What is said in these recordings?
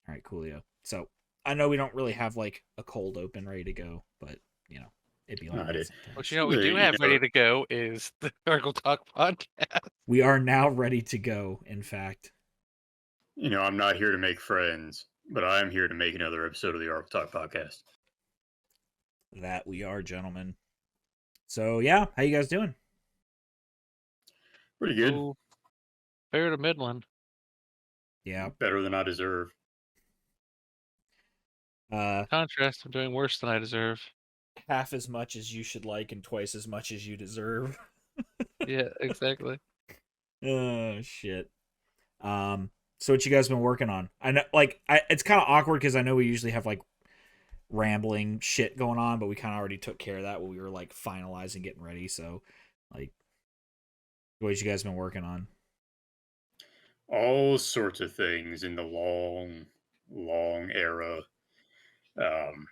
All right, coolio. So I know we don't really have like a cold open ready to go, but you know, it'd be like I that did. sometimes. What we do You have know, ready to go is the Argel Talk podcast. We are now ready to go, in fact. I'm not here to make friends, but I am here to make another episode of the Arc Talk podcast. That we are, gentlemen. So yeah, how you guys doing? Pretty good. Oh, fair to Midland. Yeah. Better than I deserve. Contrast, I'm doing worse than I deserve. Half as much as you should like and twice as much as you deserve. Yeah, exactly. Oh shit. So what you guys been working on? I know, like, it's kind of awkward because I know we usually have like rambling shit going on, but we kind of already took care of that when we were like finalizing, getting ready. So, like, what you guys been working on? All sorts of things in the long, long era. Um,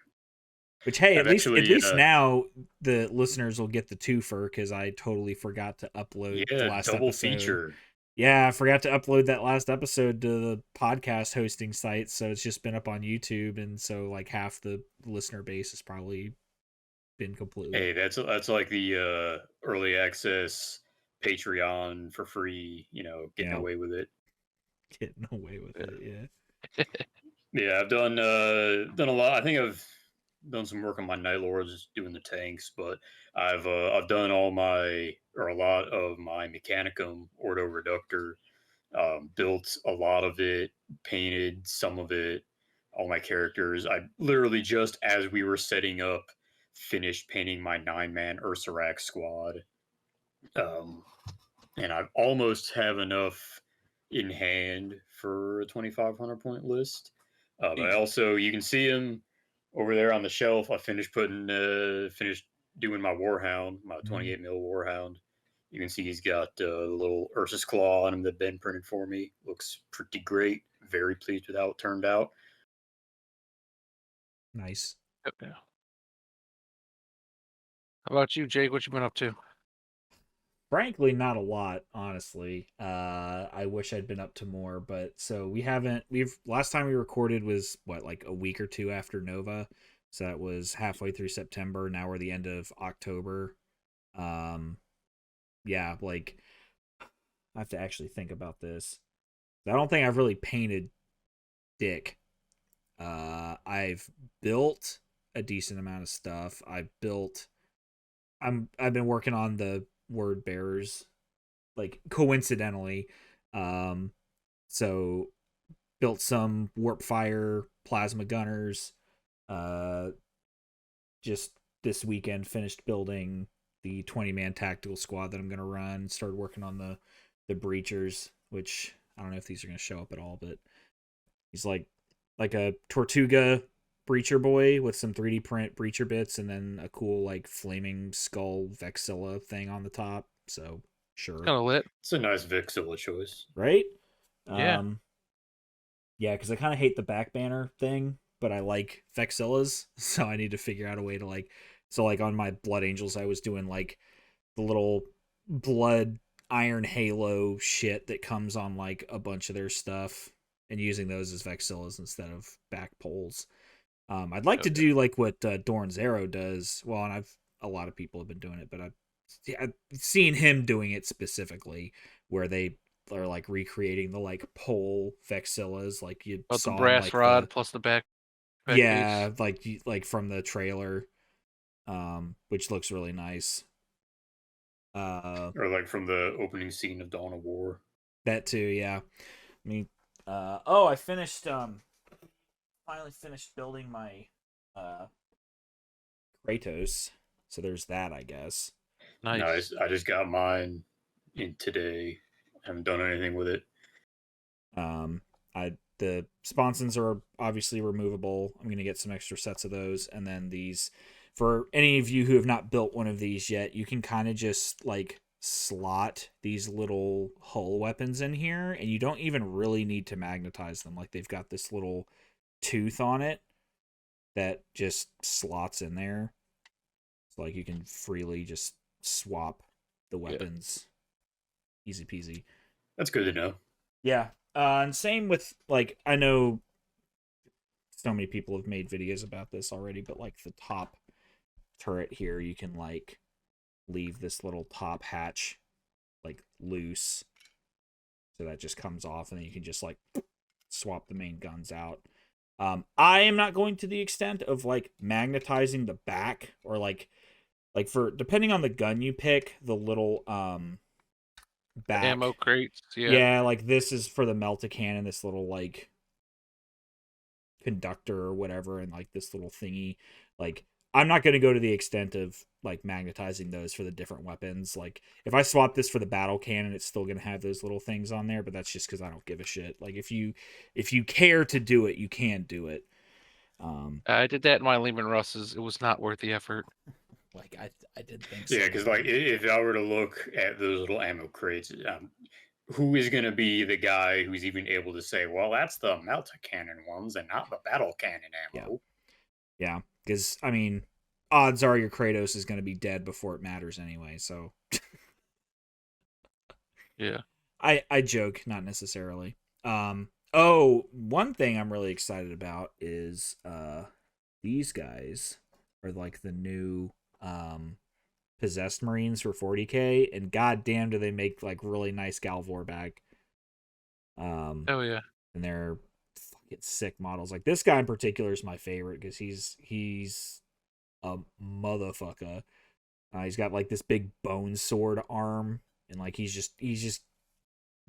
Which, hey, I've at actually, least now the listeners will get the twofer because I totally forgot to upload the yeah, last double episode. feature. Yeah, I forgot to upload that last episode to the podcast hosting site, so it's just been up on YouTube, and so like half the listener base has probably been completely. Hey, that's like the early access Patreon for free. Getting Yeah, away with it. getting away with it. Yeah. Yeah, I've done a lot. I think I've done some work on my Night Lords, doing the tanks, but I've done a lot of my Mechanicum Ordo Reductor. Built a lot of it, painted some of it, all my characters. I literally just as we were setting up, finished painting my 9-man Ursarak squad. Um, and I almost have enough in hand for a 2,500 point list. But I also, you can see him over there on the shelf. I finished doing my Warhound, my 28 mil Warhound. You can see he's got the little Ursus claw on him that Ben printed for me. Looks pretty great. Very pleased with how it turned out. Nice. Yeah. How about you, Jake? What you been up to? Frankly, not a lot, honestly. I wish I'd been up to more, but so we've last time we recorded was what, like a week or two after Nova. So that was halfway through September. Now we're the end of October. Um yeah, like I have to actually think about this. I don't think I've really painted Dick. I've built a decent amount of stuff. I've been working on the word bearers, like coincidentally. Um so built some warp fire plasma gunners. Uh just this weekend finished building the 20-man tactical squad that I'm gonna run. Started working on the breachers, which I don't know if these are gonna show up at all, but he's like a Tortuga breacher boy with some 3D print breacher bits and then a cool like flaming skull Vexilla thing on the top. So sure. Kind of lit. It's a nice Vixilla choice. Right? Yeah. Yeah, because I kind of hate the back banner thing, but I like Vexillas, so I need to figure out a way to like. So like on my Blood Angels, I was doing like the little blood iron halo shit that comes on like a bunch of their stuff, and using those as Vexillas instead of back poles. I'd like to do like what Dorn's Arrow does. Well, and a lot of people have been doing it, but I've seen him doing it specifically, where they are like recreating the like pole Vexillas, like you About the saw in, brass like rod plus the back yeah, piece. like from the trailer, which looks really nice. Or like from the opening scene of Dawn of War. That too, yeah. I mean, oh, I finished finally finished building my uh Kratos. So there's that, I guess. Nice. I just got mine in today. Haven't done anything with it. I the sponsons are obviously removable. I'm gonna get some extra sets of those, and then these for any of you who have not built one of these yet, you can kind of just like slot these little hull weapons in here, and you don't even really need to magnetize them. Like they've got this little tooth on it that just slots in there. So like you can freely just swap the weapons. Yeah. Easy peasy. That's good to know. Yeah. And same with like I know so many people have made videos about this already, but like the top turret here, you can like leave this little top hatch like loose, so that just comes off, and then you can just like swap the main guns out. I am not going to the extent of like magnetizing the back, or like for, depending on the gun you pick, the little back Ammo crates. yeah, like this is for the melta-cannon, this little like conductor or whatever, and like this little thingy. Like, I'm not going to go to the extent of like magnetizing those for the different weapons. Like, if I swap this for the battle cannon, it's still going to have those little things on there, but that's just because I don't give a shit. Like, if you care to do it, you can do it. I did that in my Lehman Russes. It was not worth the effort. Like, I did think so. Yeah, because like if I were to look at those little ammo crates, who is going to be the guy who's even able to say, well, that's the melta-cannon ones and not the battle cannon ammo? Yeah, because, I mean, odds are your Kratos is going to be dead before it matters anyway, so... Yeah. I joke, not necessarily. One thing I'm really excited about is these guys are like the new possessed Marines for 40k, and goddamn do they make like really nice Galvor back. Oh yeah. And they're fucking sick models. Like, this guy in particular is my favorite because he's a motherfucker. He's got like this big bone sword arm, and like he's just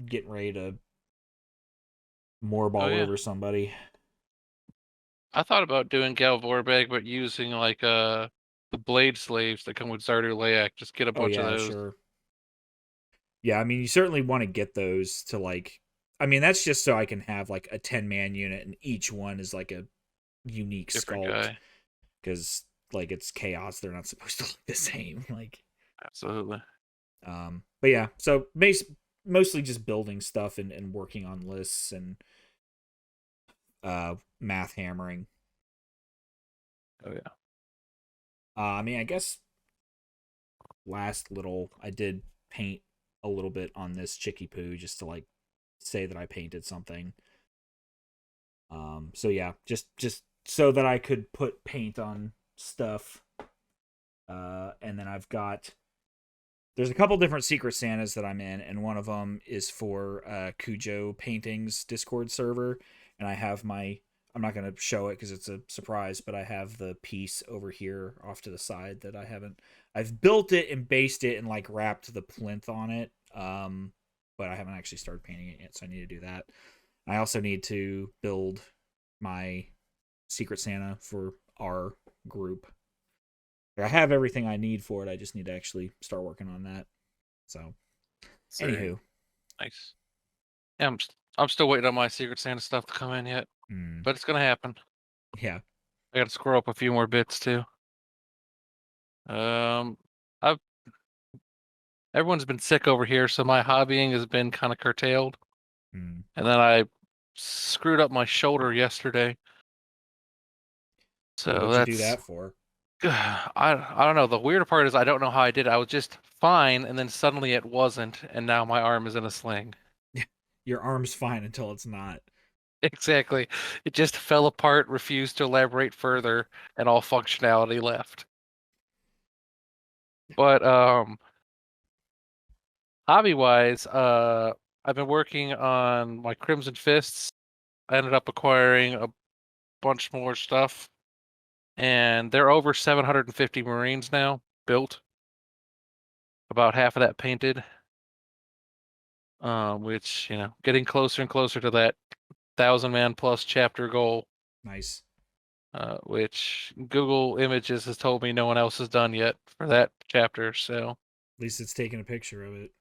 getting ready to moorball over somebody. I thought about doing Gal Vorbag, but using like the blade slaves that come with Zardu Layak. Just get a bunch of those. Sure. Yeah, I mean, you certainly want to get those to like, I mean, that's just so I can have like a 10-man unit, and each one is like a unique Different sculpt. guy. Because like it's chaos, they're not supposed to look the same. Like, absolutely. But yeah, so mostly just building stuff and working on lists and math hammering. Oh yeah. I mean, I guess I did paint a little bit on this Chicky Poo just to like say that I painted something. So yeah, just so that I could put paint on stuff. And then there's a couple different Secret Santas that I'm in, and one of them is for Cujo Paintings Discord server, and I have I'm not going to show it because it's a surprise, but I have the piece over here off to the side that I've built it and based it and like wrapped the plinth on it, but I haven't actually started painting it yet, so I need to do that. I also need to build my Secret Santa for our group. I have everything I need for it. I just need to actually start working on that. So, anywho. Nice. Yeah, I'm still waiting on my Secret Santa stuff to come in yet, but it's gonna happen. Yeah. I gotta squirrel up a few more bits too. Everyone's been sick over here, so my hobbying has been kind of curtailed. And then I screwed up my shoulder yesterday. So what'd you do that for? I don't know. The weird part is I don't know how I did it. I was just fine, and then suddenly it wasn't, and now my arm is in a sling. Your arm's fine until it's not. Exactly. It just fell apart, refused to elaborate further, and all functionality left. But hobby-wise, I've been working on my Crimson Fists. I ended up acquiring a bunch more stuff, and they're over 750 Marines now built. About half of that painted. Which, getting closer and closer to that 1,000-man plus chapter goal. Nice. Which Google Images has told me no one else has done yet for that chapter, so. At least it's taking a picture of it.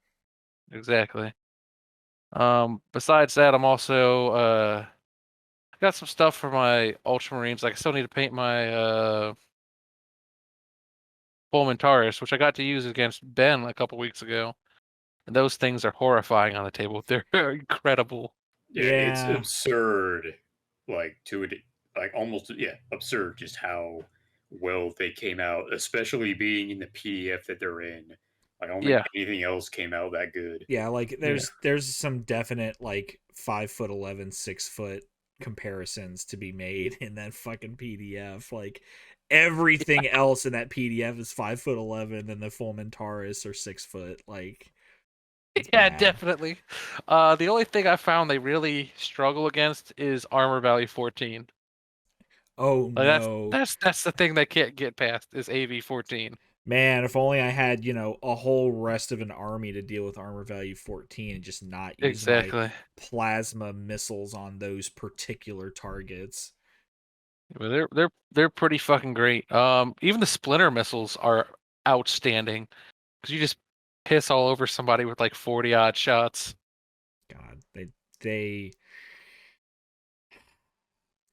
Exactly. Besides that, I'm also I got some stuff for my Ultramarines. Like, I still need to paint my Fulmentaris, which I got to use against Ben a couple weeks ago. And those things are horrifying on the table. They're incredible. Yeah, it's absurd. Almost absurd just how well they came out, especially being in the PDF that they're in. Like, I don't think anything else came out that good. Yeah, like there's some definite like 5'11", 6 foot comparisons to be made in that fucking PDF. Like everything else in that PDF is 5'11", and the full Mentaurus are 6 foot. Like it's Yeah, bad. definitely. The only thing I found they really struggle against is armor value 14. Oh Like no. that's the thing they can't get past is AV 14. Man, if only I had, a whole rest of an army to deal with armor value 14 and just not use my Exactly. plasma missiles on those particular targets. But they're pretty fucking great. Even the splinter missiles are outstanding because you just piss all over somebody with like 40 odd shots. God, they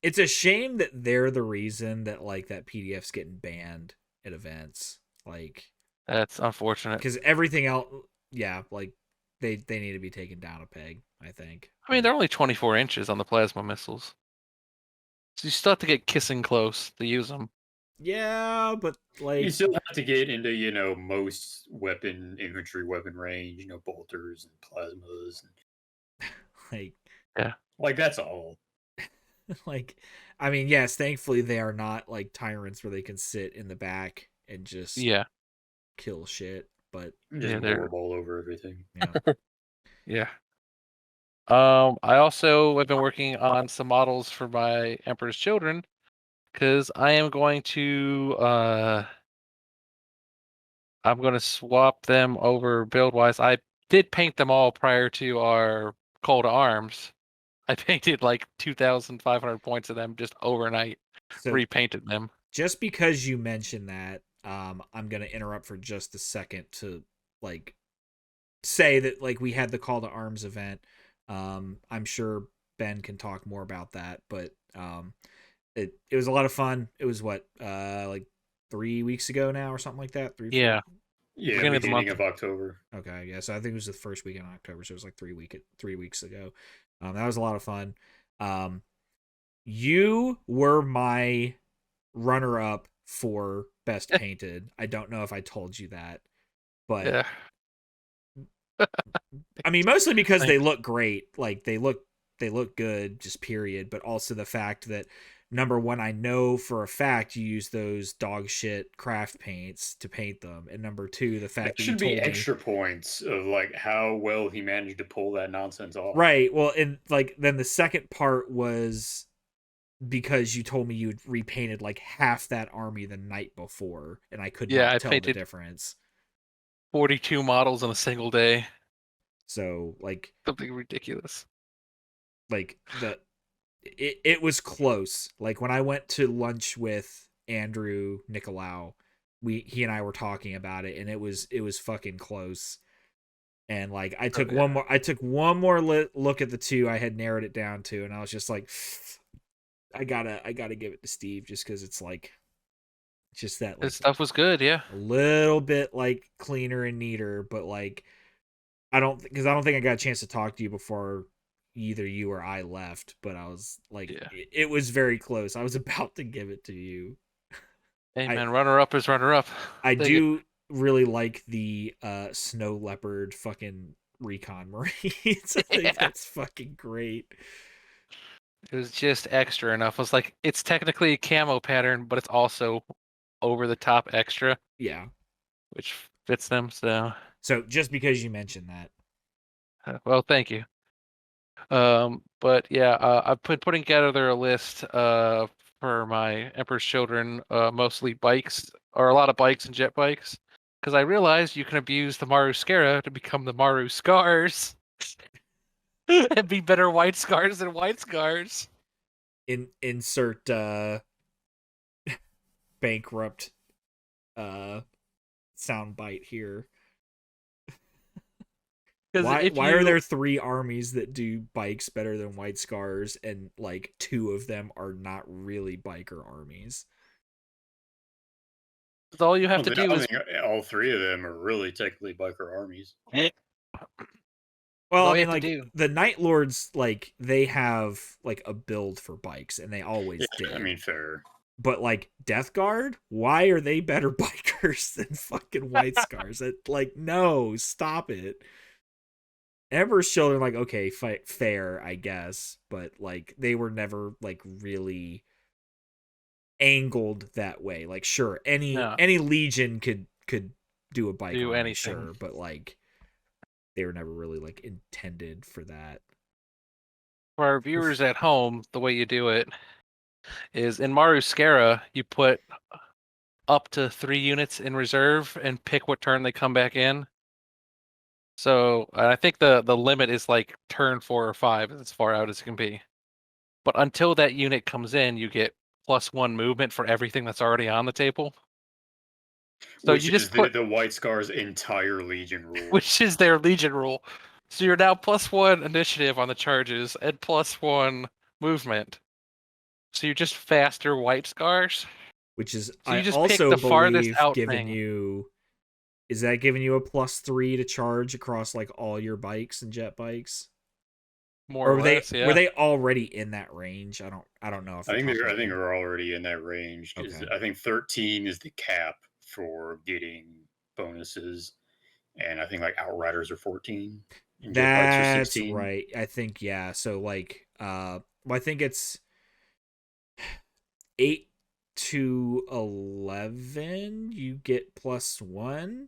it's a shame that they're the reason that like that PDF's getting banned at events. Like That's unfortunate. because everything else, yeah, like they need to be taken down a peg, I think. I mean, they're only 24 inches on the plasma missiles, so you still have to get kissing close to use them. Yeah, but like you still have to get into most infantry weapon range, bolters and plasmas, like yeah, like that's all. like I mean, yes, thankfully they are not like tyrants where they can sit in the back and just yeah, kill shit, but Just they're all over everything. yeah. yeah. I also have been working on some models for my Emperor's Children because I am going to I'm going to swap them over build wise. I did paint them all prior to our call to arms. I painted like 2,500 points of them just overnight, So repainted them. just because you mentioned that, I'm gonna interrupt for just a second to like say that like we had the call to arms event. I'm sure Ben can talk more about that, but it was a lot of fun. It was what like 3 weeks ago now or something like that. Yeah, Yeah, beginning of the beginning month. of October. Okay, yeah. So I think it was the first weekend in October, so it was like 3 weeks ago. That was a lot of fun. You were my runner up for best painted. I don't know if I told you that, but Yeah, I mean mostly because they thanks. look great. Like they look good, just period, but also the fact that number one, I know for a fact you use those dog shit craft paints to paint them, and number two, the fact That that you should be told me extra points of like how well he managed to pull that nonsense off. right. Well, and like then the second part was because you told me you had repainted like half that army the night before, and I could Yeah, not I tell the painted difference. 42 models in a single day. So Something ridiculous. like it was close. Like when I went to lunch with Andrew Nicolau, he and I were talking about it, and it was fucking close. And like I took one more look at the two I had narrowed it down to, and I was just like, I gotta give it to Steve just because it's like just that like His stuff was good, yeah. a little bit like cleaner and neater, but like I don't think I got a chance to talk to you before either you or I left, but I was like Yeah. it was very close. I was about to give it to you. Hey I man, runner up is runner up. I Take it. do really like the snow leopard fucking recon marines. I think Yeah. that's fucking great. It was just extra enough. It was like it's technically a camo pattern, but it's also over the top extra, Yeah. which fits them. So, So just because you mentioned that. well, thank you. But yeah, I've been putting together a list for my Emperor's Children, mostly bikes or a lot of bikes and jet bikes, because I realized you can abuse the Maru-scars to become the Maru-scars and be better white scars than white scars. Insert bankrupt sound bite here. Why are there 3 armies that do bikes better than White Scars, and like 2 of them are not really biker armies? All you have to I do is think all 3 of them are really technically biker armies. Well, all I you mean, have to like do. the Night Lords, like they have like a build for bikes, and they always Yeah, did. I mean, fair. But like Death Guard, why are they better bikers than fucking White Scars? Like, no, stop it. Emperor's Children, like, okay, fair, I guess, but like they were never like really angled that way. Like, sure, Yeah, any legion could do a bike do army, anything. sure, but like they were never really like intended for that. For our viewers at home, the way you do it is in Maru-scars, you put up to 3 units in reserve and pick what turn they come back in. So I think the limit is like turn 4 or 5, as far out as it can be. But until that unit comes in, you get +1 movement for everything that's already on the table. So Which you is just put, the White Scars' entire Legion rule. which is their Legion rule. So you're now +1 initiative on the charges and +1 movement. So you're just faster White Scars. Which is, So I you just pick also the farthest believe, out giving thing, you, is that giving you a +3 to charge across like all your bikes and jet bikes? more Or or less. were Yeah, they already in that range? I don't know off the top of I my think head. they're already in that range because Okay. I think 13 is the cap for getting bonuses, and I think like Outriders are 14 and Jet Bikes are That's 16. right. I think, yeah. So like well, I think it's 8 to 11 you get +1,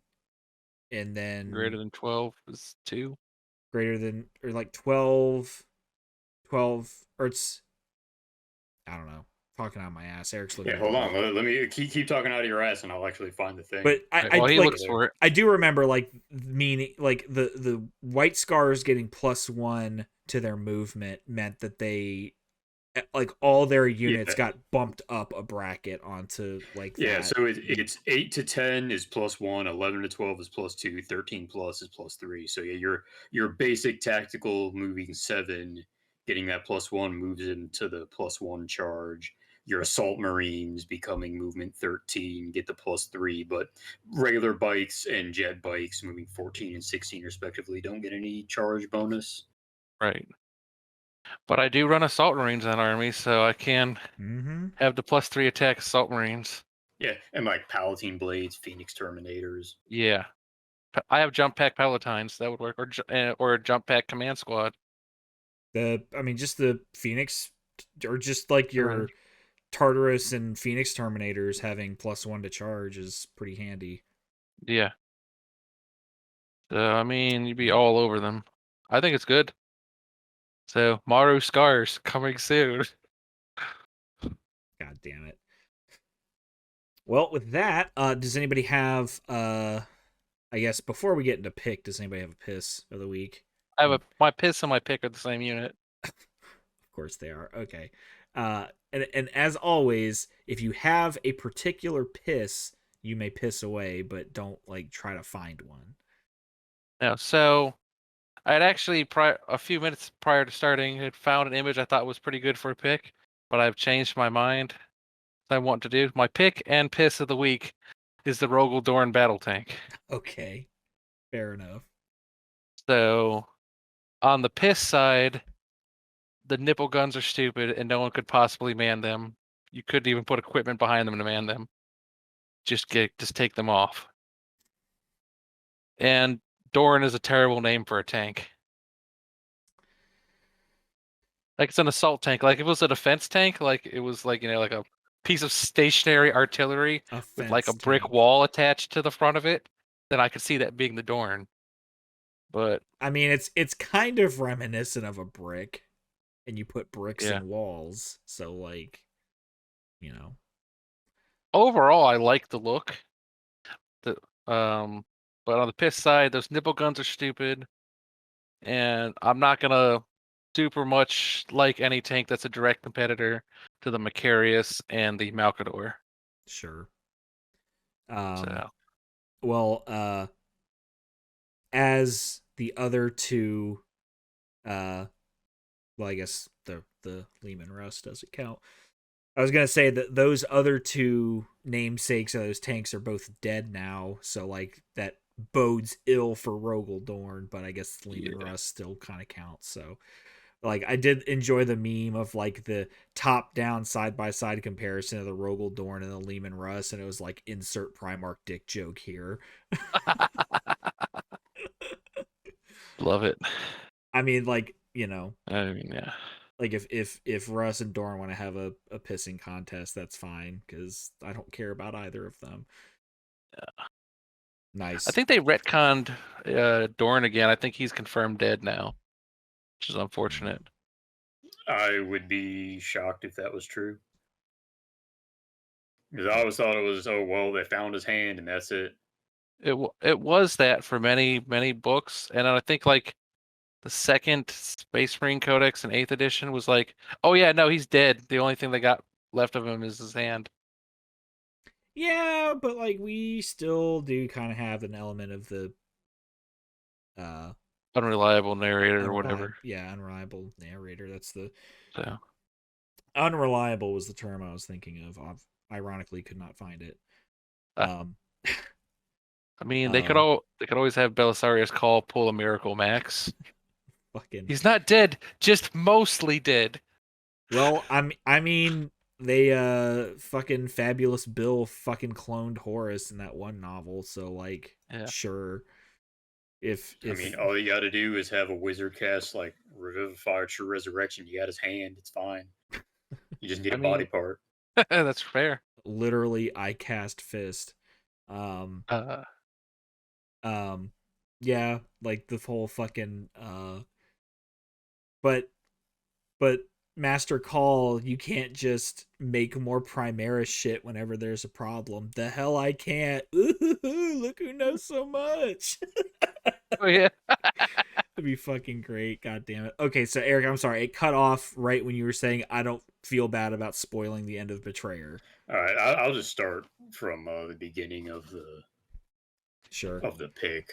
and greater then than 12 is 2. greater than, or like 12, or it's, I don't know. Talking out my ass. Eric's looking Yeah, at the hold on. book. Let me keep talking out of your ass, and I'll actually find the thing. But Right, well, he like, looks for it. I do remember like meaning like the White Scars getting +1 to their movement meant that they, like, all their units Yeah, got bumped up a bracket onto like yeah. that. So it's 8 to 10 is +1, 11 to 12 is +2, 13 plus is +3. So yeah, your basic tactical moving 7, getting that +1 moves into the +1 charge. Your assault marines becoming movement 13 get the +3, but regular bikes and jet bikes moving 14 and 16 respectively don't get any charge bonus. Right. But I do run assault marines in that army, so I can Mm-hmm. have the +3 attack assault marines. Yeah, and like Palatine Blades, Phoenix Terminators. Yeah. I have jump pack palatines that would work, or a jump pack command squad. I mean, just the Phoenix, or just like Right. your Tartarus and Phoenix Terminators having +1 to charge is pretty handy. Yeah. So I mean, you'd be all over them. I think it's good. So Maru-scars coming soon. God damn it. Well, with that, does anybody have, I guess before we get into pick, does anybody have a piss of the week? I have my piss and my pick are the same unit. Of course they are. Okay. And as always, if you have a particular piss, you may piss away, but don't like try to find one. Yeah. So I had actually a few minutes prior to starting had found an image I thought was pretty good for a pick, but I've changed my mind. I want to do my pick and piss of the week is the Rogel Dorn battle tank. Okay. Fair enough. So on the piss side, the nipple guns are stupid and no one could possibly man them. You couldn't even put equipment behind them to man them. Just take them off. And Dorn is a terrible name for a tank. Like it's an assault tank. Like if it was a defense tank, like it was like, like a piece of stationary artillery A with like a fence brick tank. wall attached to the front of it, then I could see that being the Dorn. But I mean, it's kind of reminiscent of a brick, and you put bricks yeah. in walls, so like, you know. Overall I like the look. The but on the piss side, those nipple guns are stupid. And I'm not gonna super much like any tank that's a direct competitor to the Macarius and the Malcador. Sure. Um. So Well, as the other two, well, I guess the Lehman Russ doesn't count. I was gonna say that those other two namesakes of those tanks are both dead now, so like that bodes ill for Rogel Dorn, but I guess Lehman yeah. Russ still kind of counts. So like, I did enjoy the meme of like the top down side by side comparison of the Rogel Dorn and the Lehman Russ, and it was like insert Primarch dick joke here. Love it. I mean, like, you know, I mean, yeah. like if Russ and Dorn want to have a pissing contest, that's fine because I don't care about either of them. I Nice. think they retconned Dorn again. I think he's confirmed dead now, which is unfortunate. I would be shocked if that was true. Because I always thought it was, oh well, they found his hand and that's it. It was that for many books, and I think like the second Space Marine Codex in 8th edition was like, oh yeah, no, he's dead. The only thing they got left of him is his hand. Yeah, but like we still do kind of have an element of the uh Unreliable narrator or whatever. unreliable narrator. That's the So unreliable was the term I was thinking of. Ironically, could not find it. Um, I mean, they could always have Belisarius pull a miracle, Max. fucking. He's not dead, just mostly dead. Well, I mean, they fucking Fabulous Bill fucking cloned Horus in that one novel, so like, sure. If I mean, all you got to do is have a wizard cast like Revivify or True Resurrection. You got his hand. It's fine. You just need a body part. That's fair. Literally, I cast Fist. Yeah, like the whole fucking but Master Call, you can't just make more Primaris shit whenever there's a problem. The hell I can't. Ooh, look who knows so much. Oh yeah. That'd be fucking great. God damn it. Okay, so Eric, I'm sorry. It cut off right when you were saying I don't feel bad about spoiling the end of Betrayer. All right, I'll just start from the beginning of the pick.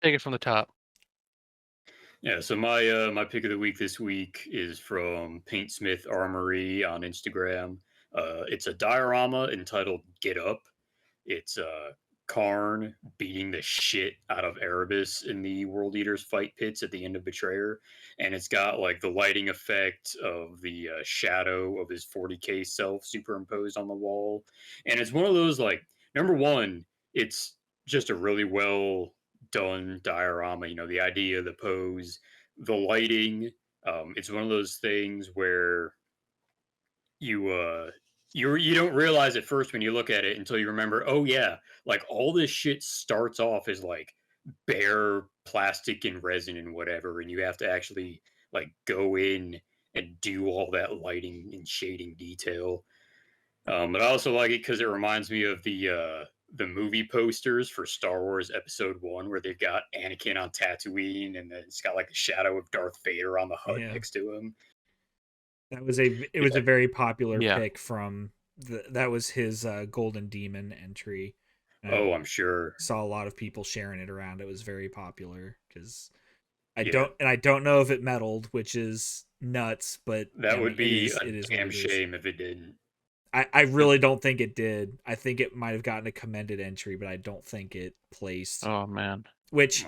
Take it from the top. Yeah, so my pick of the week this week is from Paintsmith Armory on Instagram. It's a diorama entitled "Get Up." It's Karn beating the shit out of Erebus in the World Eaters fight pits at the end of Betrayer, and it's got like the lighting effect of the shadow of his 40k self superimposed on the wall, and it's one of those like number one, it's just a really well done diorama. You know, the idea, the pose, the lighting. It's one of those things where you don't realize at first when you look at it until you remember, oh yeah, like all this shit starts off as like bare plastic and resin and whatever, and you have to actually like go in and do all that lighting and shading detail. But I also like it because it reminds me of the movie posters for Star Wars Episode 1, where they've got Anakin on Tatooine, and then it's got like a shadow of Darth Vader on the HUD next to him. That was it was a very popular pick from that was his Golden Demon entry. Oh, I'm sure. Saw a lot of people sharing it around. It was very popular because I don't know if it meddled, which is nuts, but that would be it is damn shame if it didn't. I really don't think it did. I think it might have gotten a commended entry, but I don't think it placed. Oh man. Which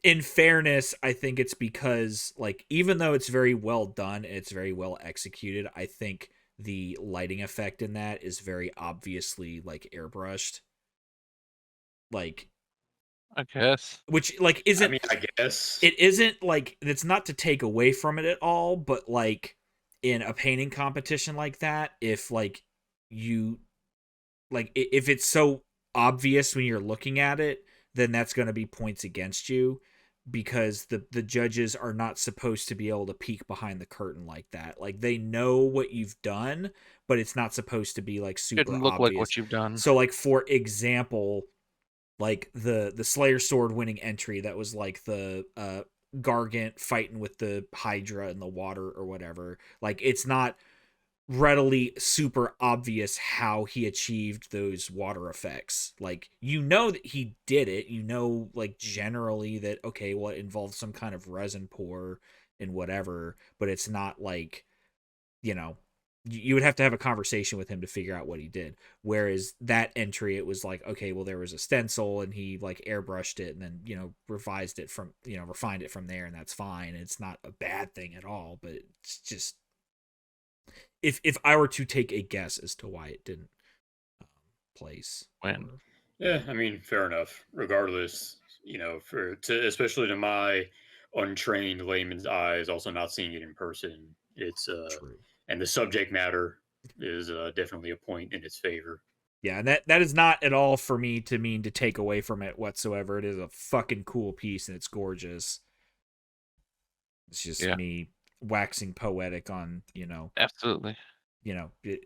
in fairness, I think it's because like even though it's very well done and it's very well executed, I think the lighting effect in that is very obviously like airbrushed. Like I guess. Which like isn't I mean, I guess. It isn't like it's not to take away from it at all, but like in a painting competition like that, if like you like if it's so obvious when you're looking at it, then that's going to be points against you because the judges are not supposed to be able to peek behind the curtain like that. Like they know what you've done, but it's not supposed to be like super It didn't look obvious. like what you've done. So like for example, like the Slayer Sword winning entry that was like the Gargant fighting with the Hydra in the water or whatever. Like it's not readily super obvious how he achieved those water effects. Like you know that he did it, you know like generally that okay, well it involves some kind of resin pour and whatever, but it's not like, you know, you would have to have a conversation with him to figure out what he did. Whereas that entry, it was like, okay, well, there was a stencil and he like airbrushed it and then, you know, refined it from there, and that's fine. It's not a bad thing at all, but it's just if I were to take a guess as to why it didn't place. Yeah, I mean, fair enough. Regardless, you know, especially to my untrained layman's eyes, also not seeing it in person. It's True. and the subject matter is definitely a point in its favor. Yeah, and that is not at all for me to mean to take away from it whatsoever. It is a fucking cool piece and it's gorgeous. It's just me waxing poetic on, Absolutely.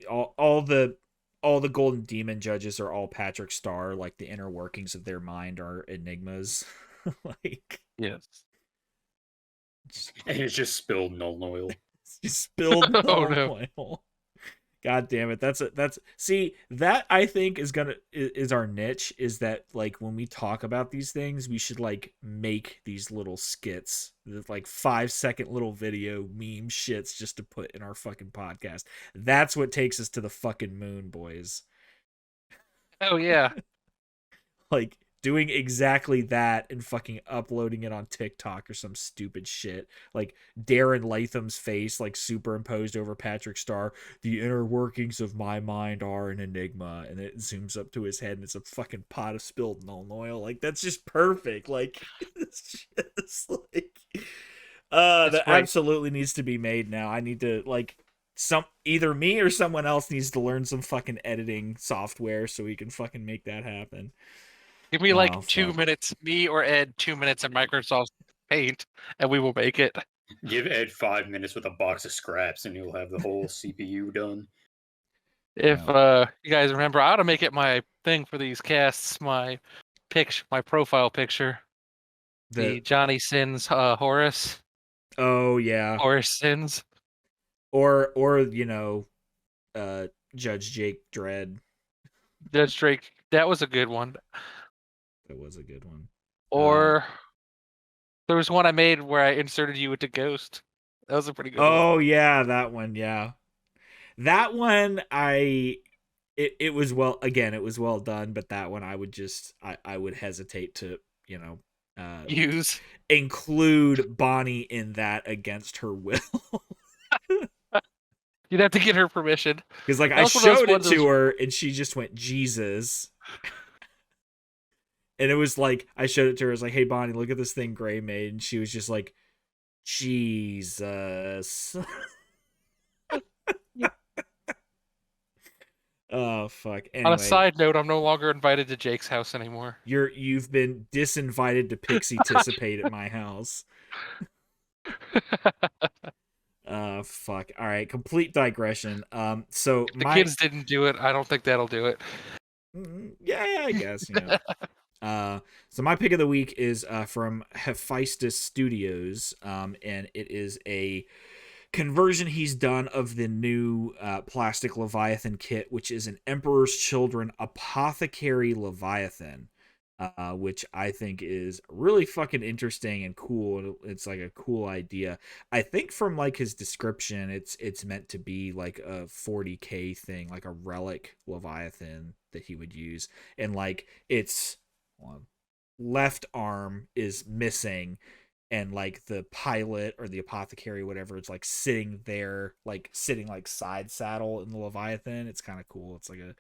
All the Golden Demon judges are all Patrick Star, like the inner workings of their mind are enigmas. Like, yes. And it's just spilled null oil. Just spilled Oh, null no. oil. God damn it. See, that I think is our niche, is that like when we talk about these things, we should like make these little skits, like 5-second little video meme shits just to put in our fucking podcast. That's what takes us to the fucking moon, boys. Oh yeah. Like doing exactly that and fucking uploading it on TikTok or some stupid shit. Like Darren Latham's face like superimposed over Patrick Star. The inner workings of my mind are an enigma, and it zooms up to his head and it's a fucking pot of spilled null oil. Like that's just perfect. Like it's just like that great. absolutely needs to be made now. I need to like either me or someone else needs to learn some fucking editing software so we can fucking make that happen. Give me like 2 fuck. minutes, me or Ed, 2 minutes in Microsoft Paint, and we will make it. Give Ed 5 minutes with a box of scraps, and you'll have the whole CPU done. If you guys remember, I ought to make it my thing for these casts, my profile picture. The Johnny Sins Horace. Oh yeah. Horace Sins. Or Judge Jake Dredd. Judge Drake. That was a good one. That was a good one. Or there was one I made where I inserted you into Ghost. That was a pretty good one. Oh yeah, that one, yeah. That one it was it was well done, but that one I would hesitate to, use include Bonnie in that against her will. You'd have to get her permission. Because like I showed it to her and she just went, Jesus. And it was like, I showed it to her. I was like, hey, Bonnie, look at this thing Greye made. And she was just like, Jesus. Oh, fuck. Anyway, on a side note, I'm no longer invited to Jake's house anymore. You've been disinvited to Pixie-ticipate at my house. Fuck. All right, complete digression. So if the kids didn't do it, I don't think that'll do it. Yeah, I guess, so my pick of the week is from Hephaestus Studios, and it is a conversion he's done of the new plastic Leviathan kit, which is an Emperor's Children Apothecary Leviathan, which I think is really fucking interesting and cool. It's like a cool idea. I think from like his description, it's meant to be like a 40K thing, like a relic Leviathan that he would use, and like its left arm is missing, and like the pilot or the apothecary, whatever, it's like sitting like side saddle in the Leviathan. It's kind of cool. It's like a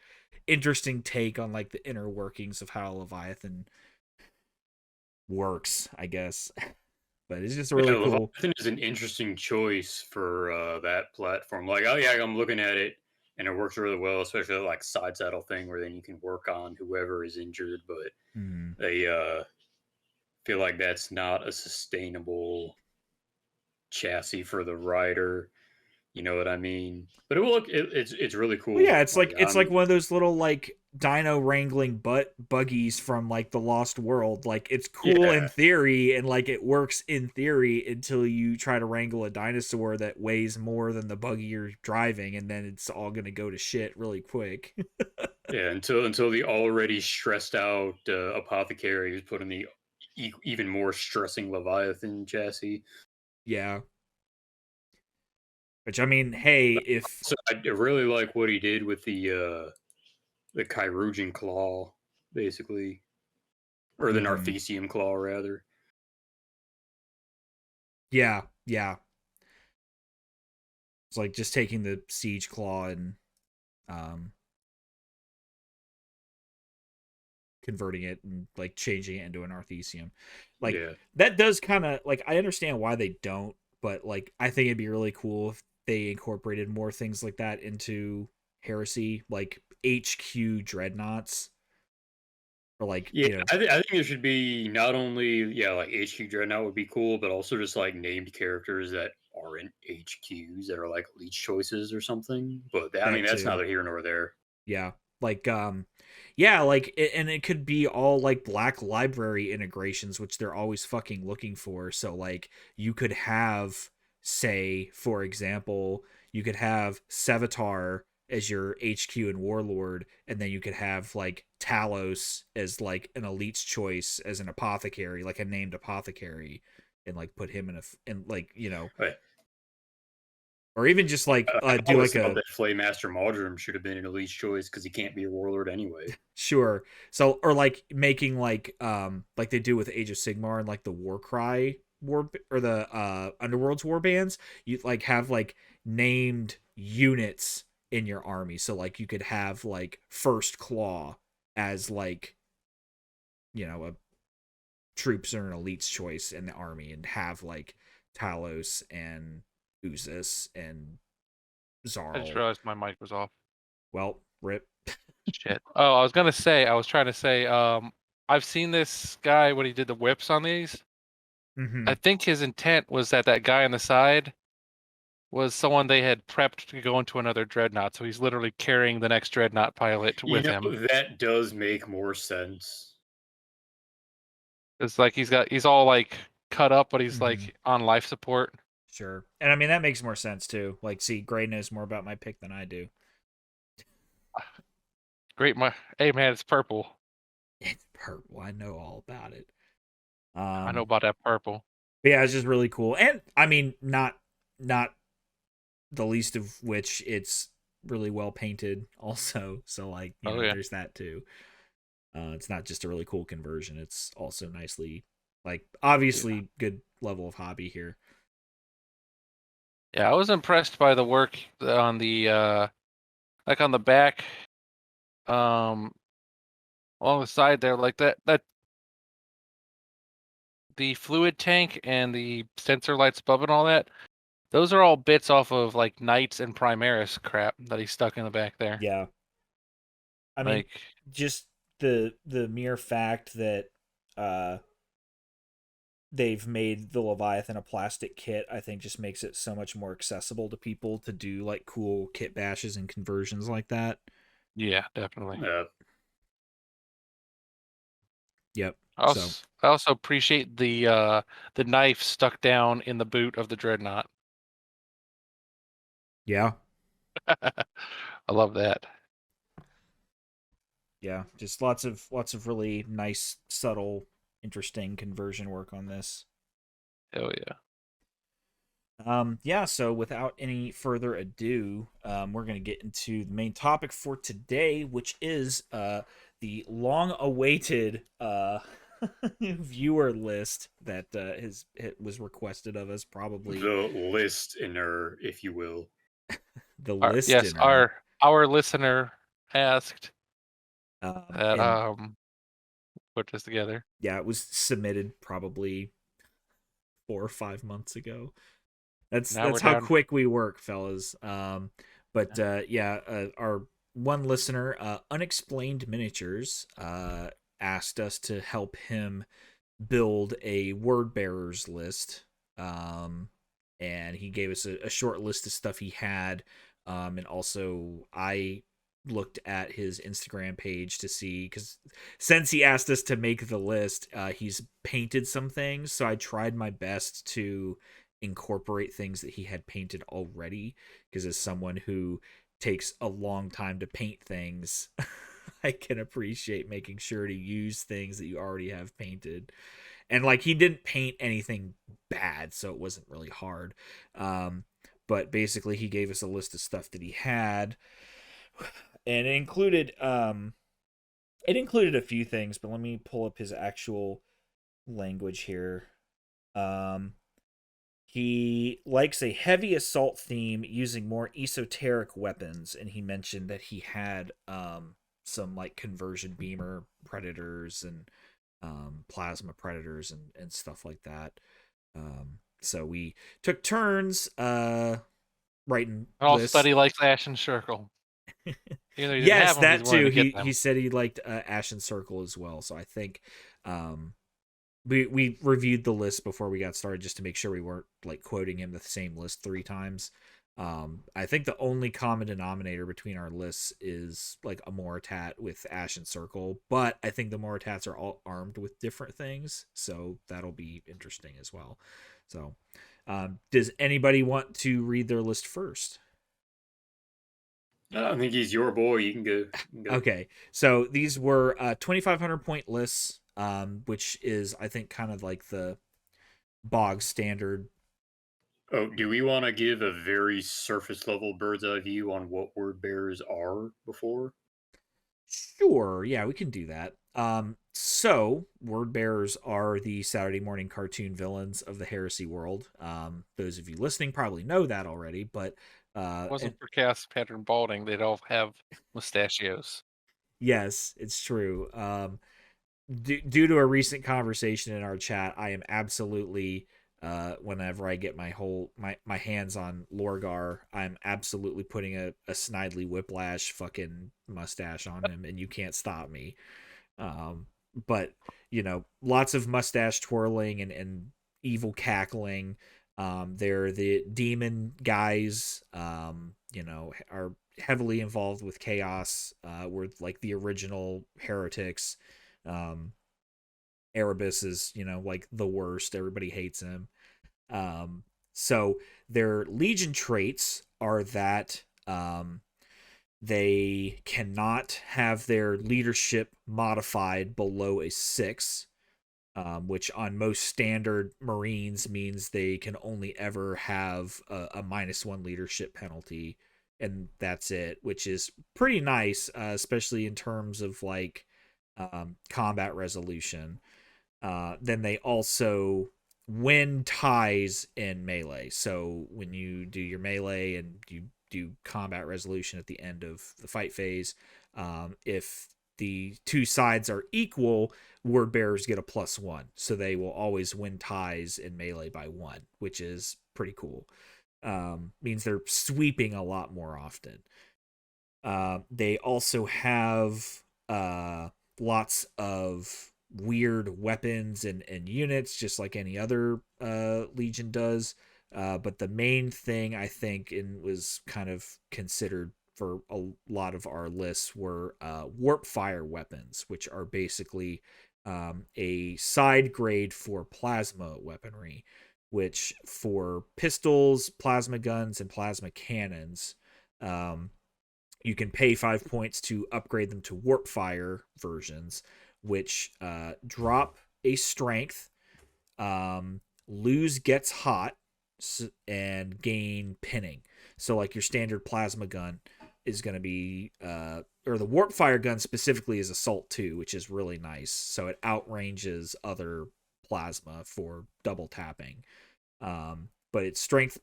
interesting take on like the inner workings of how Leviathan works, I guess. But it's just really cool. Leviathan is an interesting choice for that platform. Like, oh yeah, I'm looking at it and it works really well, especially like side saddle thing where then you can work on whoever is injured, but they feel like that's not a sustainable chassis for the rider. You know what I mean? But it's really cool. Well, yeah, it's like one of those little like dino wrangling buggies from like the Lost World. Like it's cool in theory and like it works in theory until you try to wrangle a dinosaur that weighs more than the buggy you're driving, and then it's all gonna go to shit really quick. Yeah, until the already stressed out apothecary is put in the even more stressing Leviathan chassis. Yeah. Which, I mean, hey, if... So I really like what he did with the Chirurgian claw, basically. Or the Narthecium claw, rather. Yeah, yeah. It's like just taking the siege claw and... converting it and like changing it into an Arthesium. Like Yeah. that does kind of like I understand why they don't, but like I think it'd be really cool if they incorporated more things like that into Heresy, like HQ dreadnoughts, or like Yeah, I think there should be not only like HQ Dreadnought would be cool, but also just like named characters that aren't HQs that are like leech choices or something. But I mean that that's too. neither here nor there. Yeah. Like yeah, like and it could be all like Black Library integrations, which they're always fucking looking for. So like you could have, say, for example, you could have Sevatar as your HQ and Warlord, and then you could have like Talos as like an elite's choice as an apothecary, like a named apothecary, and like put him in in like, you know, Right. or even just like I do always like thought a that Flame Master Modrum should have been an elite choice because he can't be a warlord anyway. sure. So or like making like they do with Age of Sigmar and like the Warcry war or the Underworld's war bands, you like have like named units in your army. So like you could have like First Claw as like, you know, a troops or an elite's choice in the army, and have like Talos and Uzus and I just Zarl. realized my mic was off. Well, rip. Shit. Oh, I was trying to say, I've seen this guy when he did the whips on these. Mm-hmm. I think his intent was that that guy on the side was someone they had prepped to go into another dreadnought, so he's literally carrying the next dreadnought pilot You with know, him. that does make more sense. It's like he's all like cut up, but he's Mm-hmm. like on life support. Sure. And I mean, that makes more sense too. Like, see, Gray knows more about my pick than I do. Great, hey man, it's purple. It's purple. I know all about it. I know about that purple. But yeah, it's just really cool. And I mean, not the least of which it's really well painted also. So like, you Oh know, yeah. there's that too. It's not just a really cool conversion. It's also nicely, like, obviously good level of hobby here. Yeah, I was impressed by the work on the like on the back, um along the side there, like that the fluid tank and the sensor lights above and all that. Those are all bits off of like Knights and Primaris crap that he stuck in the back there. Yeah. I mean, Like, just the mere fact that uh they've made the Leviathan a plastic kit, I think just makes it so much more accessible to people to do like cool kit bashes and conversions like that. yeah, definitely. Yep. So I also appreciate the knife stuck down in the boot of the dreadnought. yeah, I love that. yeah, just lots of really nice, subtle, interesting conversion work on this. Hell yeah. Yeah, so without any further ado, we're going to get into the main topic for today, which is the long-awaited viewer list that it was requested of us, probably The LIST-ener, if you will. the Yes, LIST-ener. our listener asked that And put this together. yeah, it was submitted probably 4 or 5 months ago. Now That's we're how down. quick we work, fellas. But our one listener, Unexplained Miniatures, asked us to help him build a word bearers list. And he gave us a short list of stuff he had. And also I looked at his Instagram page to see, because since he asked us to make the list, he's painted some things. So I tried my best to incorporate things that he had painted already, because as someone who takes a long time to paint things, I can appreciate making sure to use things that you already have painted. And like, he didn't paint anything bad, so it wasn't really hard. But basically he gave us a list of stuff that he had, and it included a few things, but let me pull up his actual language here. He likes a heavy assault theme using more esoteric weapons, and he mentioned that he had some like conversion beamer predators and plasma predators and stuff like that. So we took turns writing All lists. study likes Ashen Circle. Even though he didn't Yes, have them, he's that willing too. to get He them. said he liked Ashen Circle as well. So I think um, we reviewed the list before we got started just to make sure we weren't like quoting him the same list 3 times. I think the only common denominator between our lists is like a Moratat with Ashen Circle, but I think the Moratats are all armed with different things, so that'll be interesting as well. So, does anybody want to read their list first? I think he's your boy. You can go. You can go. Okay, so these were 2,500 point lists, which is I think kind of like the bog standard. Oh, do we want to give a very surface level bird's eye view on what word bearers are before? Sure, yeah, we can do that. So word bearers are the Saturday morning cartoon villains of the heresy world. Those of you listening probably know that already, but If it wasn't for Chaos Pattern Balding, they'd all have mustachios. yes, it's true. Due to a recent conversation in our chat, I am absolutely whenever I get my hands on Lorgar, I'm absolutely putting a Snidely Whiplash fucking mustache on him, and you can't stop me. But lots of mustache twirling and evil cackling. They're the demon guys. Are heavily involved with chaos. Were like the original heretics. Erebus is like the worst. Everybody hates him. So their legion traits are that they cannot have their leadership modified below a 6, which on most standard Marines means they can only ever have a -1 leadership penalty, and that's it, which is pretty nice, especially in terms of like combat resolution. Then they also win ties in melee. So when you do your melee and you do combat resolution at the end of the fight phase, if the two sides are equal, word bearers get a +1. So they will always win ties in melee by 1, which is pretty cool. Means they're sweeping a lot more often. They also have lots of weird weapons and units, just like any other Legion does. But the main thing I think and was kind of considered for a lot of our lists were warp fire weapons, which are basically a side grade for plasma weaponry, which for pistols, plasma guns, and plasma cannons, you can pay 5 points to upgrade them to warp fire versions, which drop a strength, lose gets hot, and gain pinning. So like your standard plasma gun is going to be or the warp fire gun specifically is assault 2, which is really nice. So it outranges other plasma for double tapping. But it's strength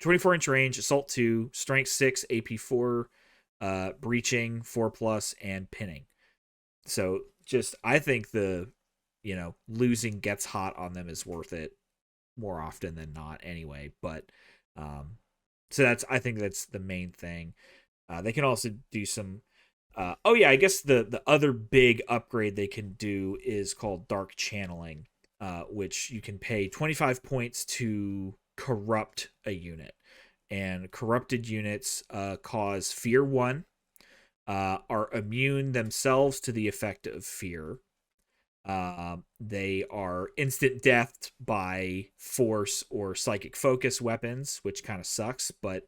24-inch range, assault 2, strength 6, AP 4, breaching 4+, and pinning. So just I think the losing gets hot on them is worth it more often than not anyway. But so I think that's the main thing. They can also do some I guess the other big upgrade they can do is called dark channeling, which you can pay 25 points to corrupt a unit. And corrupted units cause fear 1, are immune themselves to the effect of fear. They are instant death by force or psychic focus weapons, which kind of sucks, but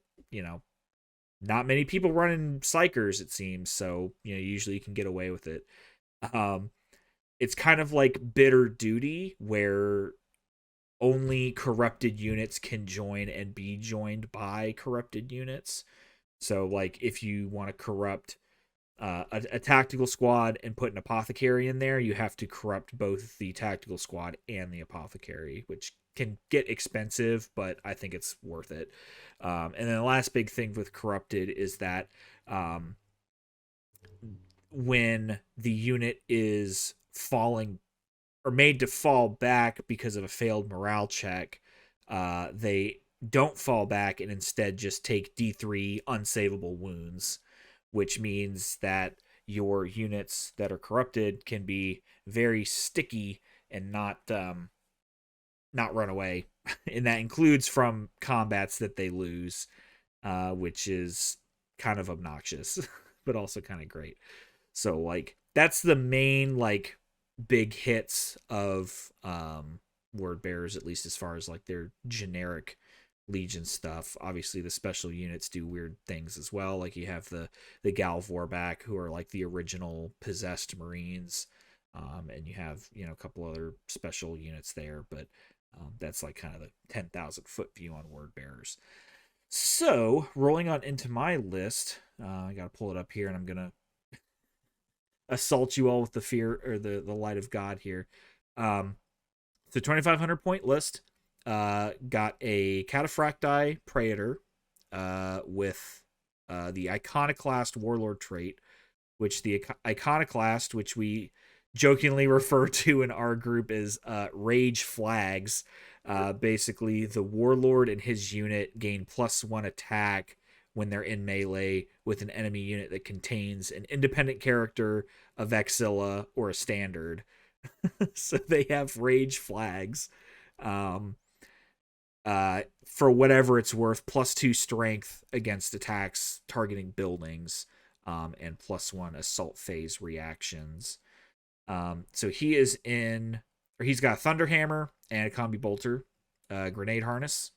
not many people running psychers, it seems, so usually you can get away with it. It's kind of like bitter duty, where only corrupted units can join and be joined by corrupted units. So like if you want to corrupt a tactical squad and put an apothecary in there, you have to corrupt both the tactical squad and the apothecary, which can get expensive, but I think it's worth it. And then the last big thing with corrupted is that when the unit is falling or made to fall back because of a failed morale check, they don't fall back and instead just take D3 unsavable wounds, which means that your units that are corrupted can be very sticky and not run away. And that includes from combats that they lose, which is kind of obnoxious, but also kind of great. So like that's the main like big hits of word bearers, at least as far as like their generic Legion stuff. Obviously the special units do weird things as well. Like you have the Galvorback, who are like the original possessed Marines. And you have, you know, a couple other special units there, but that's like kind of the 10,000 foot view on word bearers. So rolling on into my list, I gotta pull it up here, and I'm gonna assault you all with the fear or the light of God here. The 2,500 point list got a Cataphracti Praetor with the Iconoclast Warlord trait, which the Iconoclast, which we jokingly refer to in our group as Rage Flags. Basically, the Warlord and his unit gain +1 attack when they're in melee with an enemy unit that contains an independent character, a Vexilla, or a standard. So they have Rage Flags. For whatever it's worth, +2 strength against attacks targeting buildings, and +1 assault phase reactions. So he is in, or he's got a Thunderhammer and a Combi Bolter, grenade harness,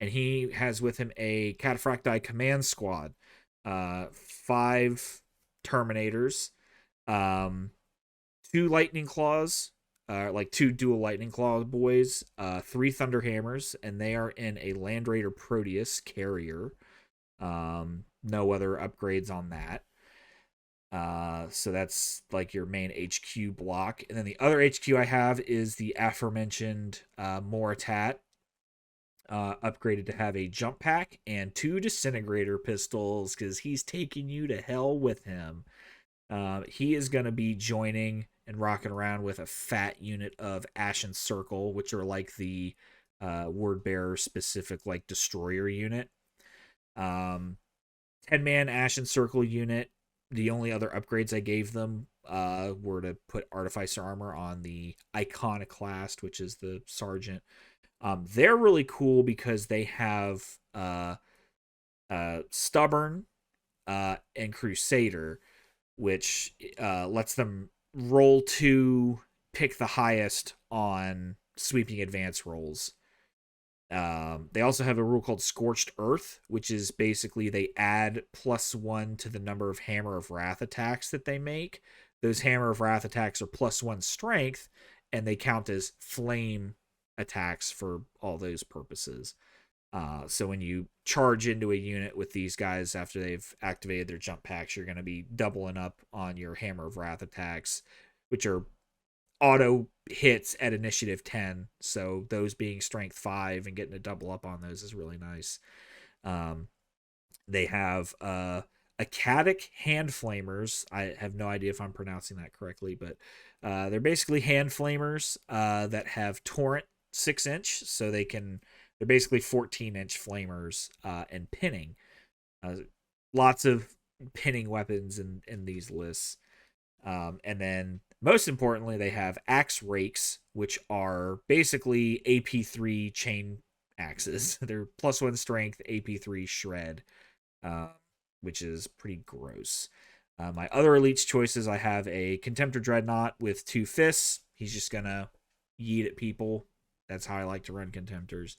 and he has with him a Cataphracti Command Squad, 5 Terminators, 2 Lightning Claws, like 2 dual Lightning Claw boys, 3 Thunderhammers, and they are in a Land Raider Proteus carrier. No other upgrades on that. So that's like your main HQ block. And then the other HQ I have is the aforementioned Moritat, upgraded to have a jump pack and 2 disintegrator pistols, because he's taking you to hell with him. He is going to be joining and rocking around with a fat unit of Ashen Circle, which are like the word bearer specific like destroyer unit. 10-man Ashen Circle unit. The only other upgrades I gave them were to put Artificer Armor on the Iconoclast, which is the Sergeant. They're really cool because they have Stubborn and Crusader, which lets them roll to pick the highest on sweeping advance rolls. They also have a rule called Scorched Earth, which is basically they add +1 to the number of Hammer of Wrath attacks that they make. Those Hammer of Wrath attacks are +1 strength, and they count as flame attacks for all those purposes. So when you charge into a unit with these guys after they've activated their jump packs, you're going to be doubling up on your Hammer of Wrath attacks, which are auto hits at initiative 10, so those being strength 5 and getting a double up on those is really nice. They have Acadic Hand Flamers. I have no idea if I'm pronouncing that correctly, but they're basically hand flamers that have torrent 6-inch, so they're basically 14-inch flamers and pinning. Lots of pinning weapons in these lists. And then most importantly, they have axe rakes, which are basically AP3 chain axes. They're +1 strength, AP3 shred, which is pretty gross. My other elites choices, I have a Contemptor Dreadnought with 2 fists. He's just gonna yeet at people. That's how I like to run Contemptors.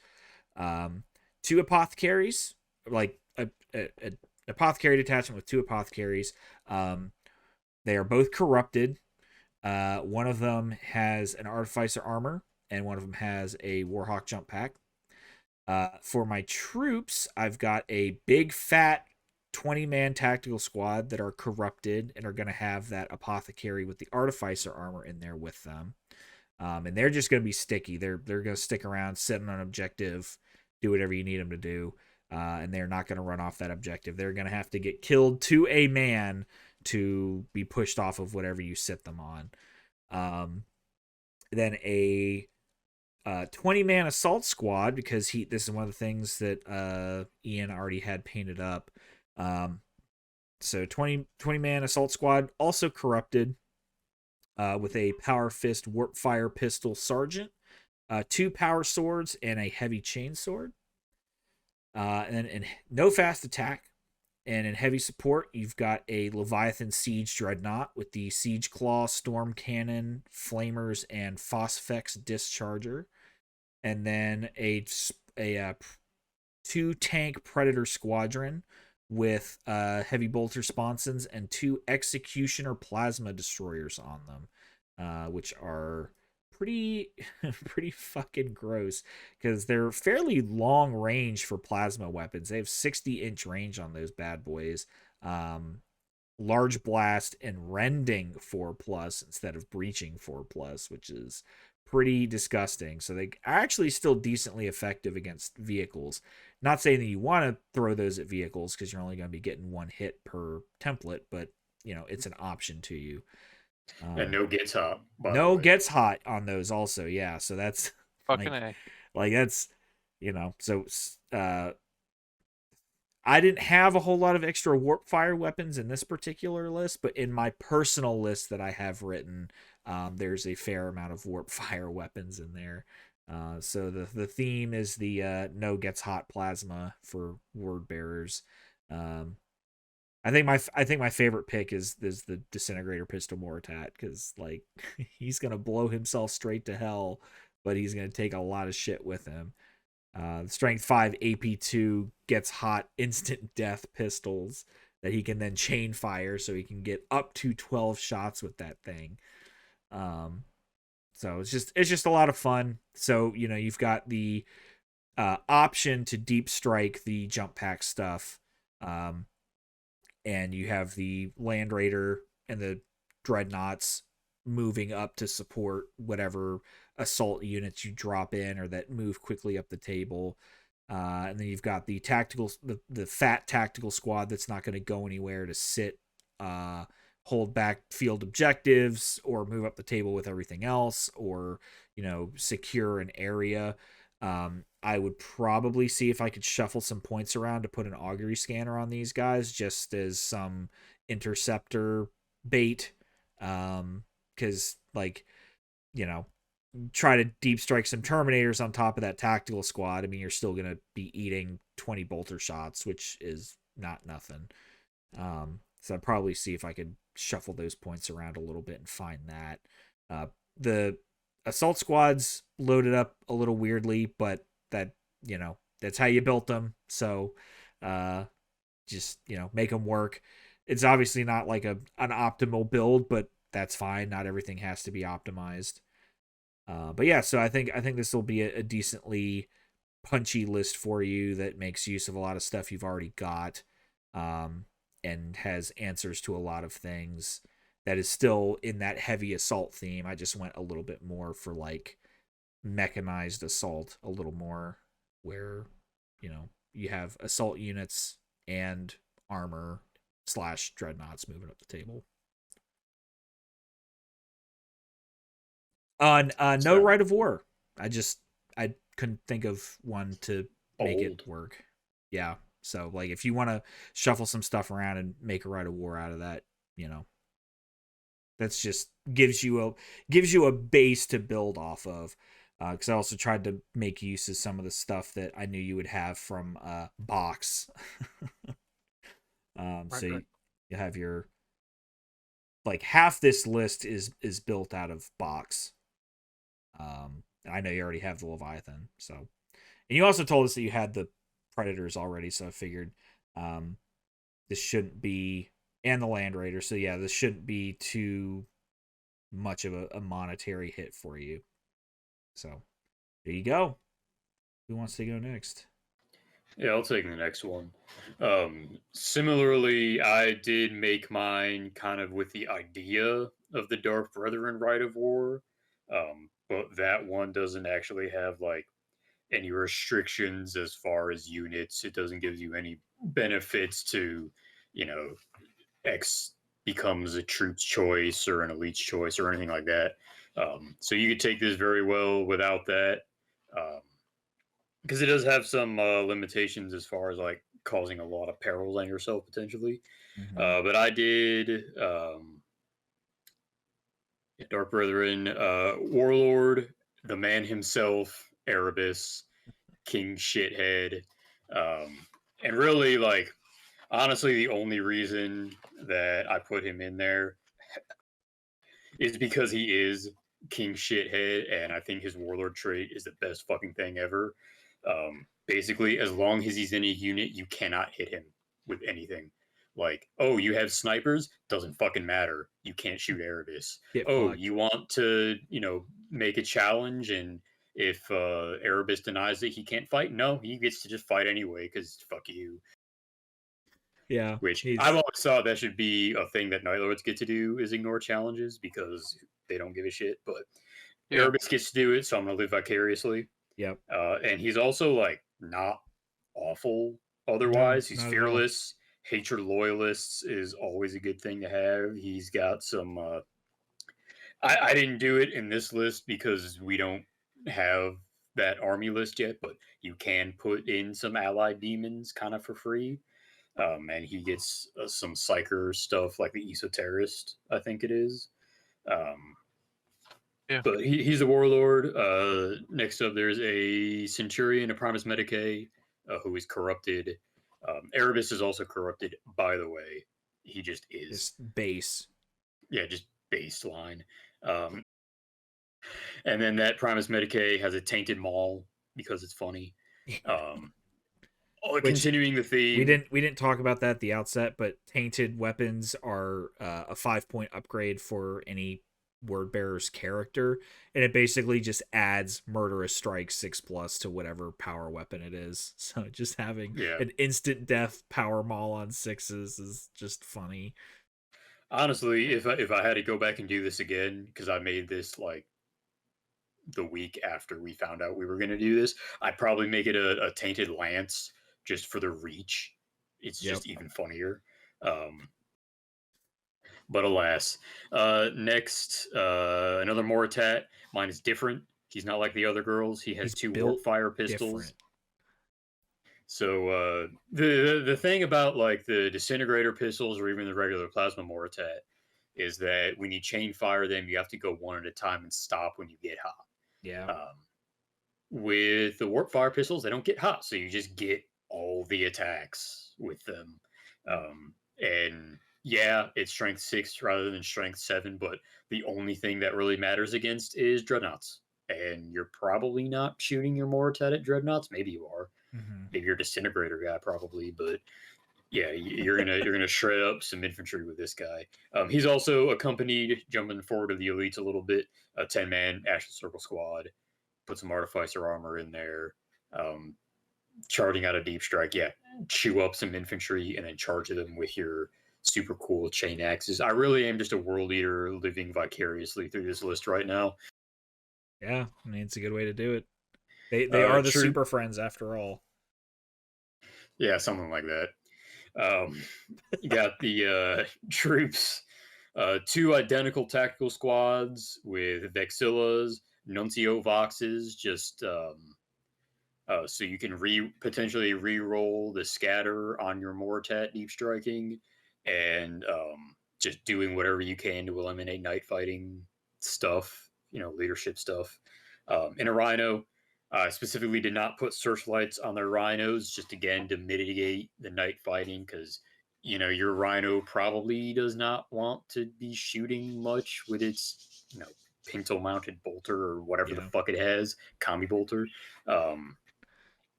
2 apothecaries, like a apothecary detachment with 2 apothecaries. They are both corrupted. One of them has an Artificer Armor, and one of them has a Warhawk jump pack. For my troops, I've got a big fat 20-man tactical squad that are corrupted and are going to have that apothecary with the Artificer Armor in there with them. And they're just going to be sticky. They're going to stick around, sit on an objective, do whatever you need them to do. And they're not going to run off that objective. They're going to have to get killed to a man to be pushed off of whatever you sit them on. Then a 20-man assault squad, because this is one of the things that Ian already had painted up. So 20-man assault squad, also corrupted, with a power fist warp fire pistol sergeant, 2 power swords, and a heavy chain sword. And no fast attack. And in heavy support, you've got a Leviathan Siege Dreadnought with the Siege Claw, Storm Cannon, Flamers, and Phosphex Discharger. And then a 2 tank Predator Squadron with heavy bolter sponsons and 2 Executioner Plasma Destroyers on them, which are pretty fucking gross, because they're fairly long range for plasma weapons. They have 60-inch range on those bad boys. Large blast and rending 4+ instead of breaching 4+, which is pretty disgusting. So they are actually still decently effective against vehicles. Not saying that you want to throw those at vehicles, because you're only going to be getting 1 hit per template, but it's an option to you. And no gets hot. No gets hot on those also, yeah. So that's fucking A. Like that's so I didn't have a whole lot of extra warp fire weapons in this particular list, but in my personal list that I have written, there's a fair amount of warp fire weapons in there. So the theme is the no gets hot plasma for word bearers. I think my favorite pick is the Disintegrator Pistol Mortat, because like he's gonna blow himself straight to hell, but he's gonna take a lot of shit with him. Strength 5 AP2 gets hot instant death pistols that he can then chain fire, so he can get up to 12 shots with that thing. So it's just a lot of fun. So you've got the option to deep strike the jump pack stuff. And you have the Land Raider and the Dreadnoughts moving up to support whatever assault units you drop in or that move quickly up the table. And then you've got the the fat tactical squad that's not going to go anywhere to sit, hold back field objectives, or move up the table with everything else, or secure an area. I would probably see if I could shuffle some points around to put an augury scanner on these guys, just as some interceptor bait. Because try to deep strike some Terminators on top of that tactical squad. I mean, you're still going to be eating 20 bolter shots, which is not nothing. So I'd probably see if I could shuffle those points around a little bit and find that. The assault squads loaded up a little weirdly, but that's how you built them. So just make them work. It's obviously not like an optimal build, but that's fine. Not everything has to be optimized. But yeah, so I think this will be a decently punchy list for you that makes use of a lot of stuff you've already got, and has answers to a lot of things. That is still in that heavy assault theme. I just went a little bit more for like mechanized assault, a little more where you have assault units and armor / dreadnoughts moving up the table. No Right of War. I couldn't think of one to make it work. Yeah. So like if you want to shuffle some stuff around and make a Right of War out of that, that's just gives you a base to build off of. Because I also tried to make use of some of the stuff that I knew you would have from box. So you have your like half this list is built out of box. I know you already have the Leviathan, so, and you also told us that you had the Predators already, so I figured this shouldn't be, and the Land Raider, so yeah, this shouldn't be too much of a monetary hit for you. So there you go. Who wants to go next? Yeah, I'll take the next one. Similarly, I did make mine kind of with the idea of the Dark Brethren Right of War, but that one doesn't actually have like any restrictions as far as units. It doesn't give you any benefits to, X becomes a troop's choice or an elite's choice or anything like that. So you could take this very well without that, because it does have some limitations as far as like causing a lot of perils on yourself potentially. But I did Dark Brethren, Warlord, the man himself, Erebus, King Shithead, and really like honestly the only reason that I put him in there is because he is King Shithead, and I think his Warlord trait is the best fucking thing ever. Basically, as long as he's in a unit, you cannot hit him with anything. Like, oh, you have snipers? Doesn't fucking matter. You can't shoot Erebus. Get Oh, fucked. you want to, make a challenge, and if Erebus denies it, he can't fight? No, he gets to just fight anyway, because fuck you. Yeah. Which I've always thought that should be a thing that Night Lords get to do, is ignore challenges, because they don't give a shit. But Erebus gets to do it, so I'm going to live vicariously. Yep. And he's also, like, not awful otherwise. No, he's not fearless. Hatred loyalists is always a good thing to have. He's got some... I didn't do it in this list because we don't have that army list yet, but you can put in some allied demons kind of for free. And he gets some psyker stuff like the Esoterist, I think it is. But he's a warlord. Next up, there's a Centurion, a Primus Medicae, who is corrupted. Erebus is also corrupted, by the way. He just is. Just base. Yeah, just baseline. And then that Primus Medicae has a Tainted Maul because it's funny. Continuing the theme. We didn't talk about that at the outset, but tainted weapons are a 5-point upgrade for any word bearer's character, and it basically just adds murderous strike 6+ to whatever power weapon it is. So just having an instant death power maul on 6s is just funny. Honestly, if I had to go back and do this again, because I made this like the week after we found out we were going to do this, I'd probably make it a tainted lance just for the reach. It's just even funnier. But alas. Next, another Moratat. Mine is different. He's not like the other girls. He has 2 warp fire pistols. Different. So the thing about like the disintegrator pistols or even the regular plasma Moratat is that when you chain fire them, you have to go one at a time and stop when you get hot. Yeah. With the warp fire pistols, they don't get hot, so you just get all the attacks with them. And yeah, it's strength 6 rather than strength 7, but the only thing that really matters against is dreadnoughts. And you're probably not shooting your Moratat at dreadnoughts. Maybe you are. Maybe you're a disintegrator guy, probably, but yeah, you're gonna shred up some infantry with this guy. He's also accompanied, jumping forward to the elites a little bit, a 10-man Ashen Circle squad. Put some artificer armor in there. Charging out a deep strike, chew up some infantry and then charge them with your super cool chain axes. I really am just a world eater living vicariously through this list right now. Yeah, I mean, it's a good way to do it. They are the super friends after all. Yeah, something like that. You got the troops, 2 identical tactical squads with Vexillas, Nuncio Voxes, just so you can potentially re-roll the scatter on your Moratat deep striking, and just doing whatever you can to eliminate night fighting stuff, leadership stuff. In a Rhino, I specifically did not put searchlights on their Rhinos, just again to mitigate the night fighting, because your Rhino probably does not want to be shooting much with its pinto mounted bolter or whatever the fuck it has, combi bolter.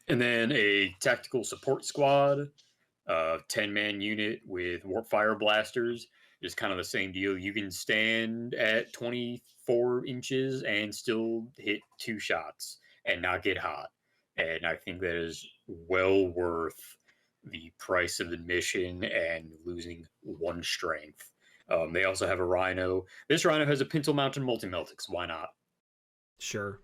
And then a tactical support squad, 10-man unit with warp fire blasters. Is kind of the same deal. You can stand at 24 inches and still hit 2 shots and not get hot. And I think that is well worth the price of admission and losing 1 strength. They also have a Rhino. This Rhino has a Pintle Mountain Multi-Meltix. Why not? Sure.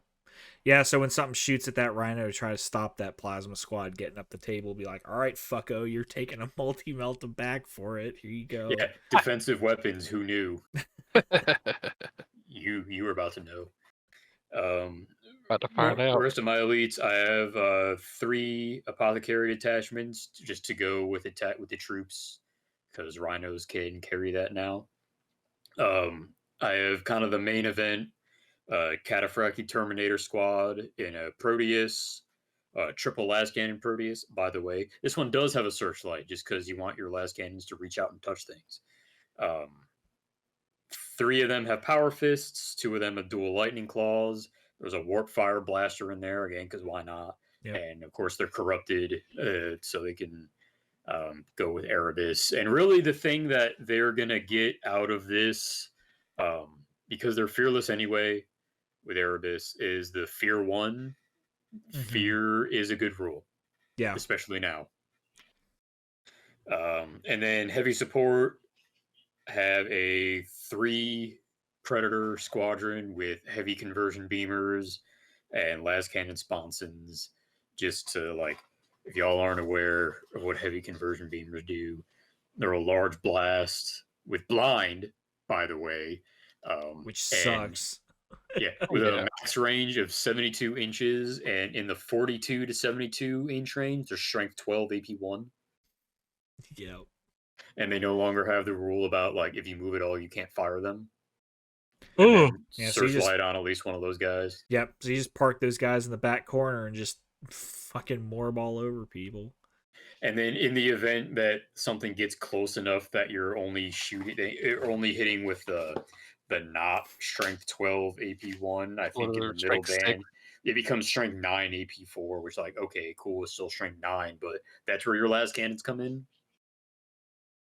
Yeah, so when something shoots at that rhino to try to stop that plasma squad getting up the table, be like, all right, fucko, you're taking a multi-melt back for it. Here you go. Yeah, defensive weapons. Who knew? You were about to know. About to find out. Rest of my elites, I have 3 apothecary attachments just to go with the troops, because rhinos can carry that now. I have kind of the main event, Cataphracti Terminator Squad in a Proteus, triple las cannon Proteus. By the way, this one does have a searchlight, just because you want your las cannons to reach out and touch things. 3 of them have power fists. 2 of them have dual lightning claws. There's a warp fire blaster in there again, because why not? Yep. And of course they're corrupted, so they can go with Erebus. And really, the thing that they're gonna get out of this, because they're fearless anyway, with Erebus, is the fear 1. Fear is a good rule, Yeah. especially now. And then heavy support have a 3 Predator squadron with heavy conversion beamers and las cannon sponsons, just to, like, if y'all aren't aware of what heavy conversion beamers do, they're a large blast with blind, by the way, which sucks. Yeah, with a max range of 72 inches, and in the 42 to 72 inch range, they're strength 12 AP1. Yep. And they no longer have the rule about, like, if you move at all, you can't fire them. Ooh. Yeah, so searchlight on at least one of those guys. Yep. So you just park those guys in the back corner and just fucking morb all over people. And then in the event that something gets close enough that you're only hitting with the not strength 12 AP1, I think, in the middle band, it becomes strength 9 AP4, which, like, okay, cool, it's still strength 9, but that's where your las cannons come in.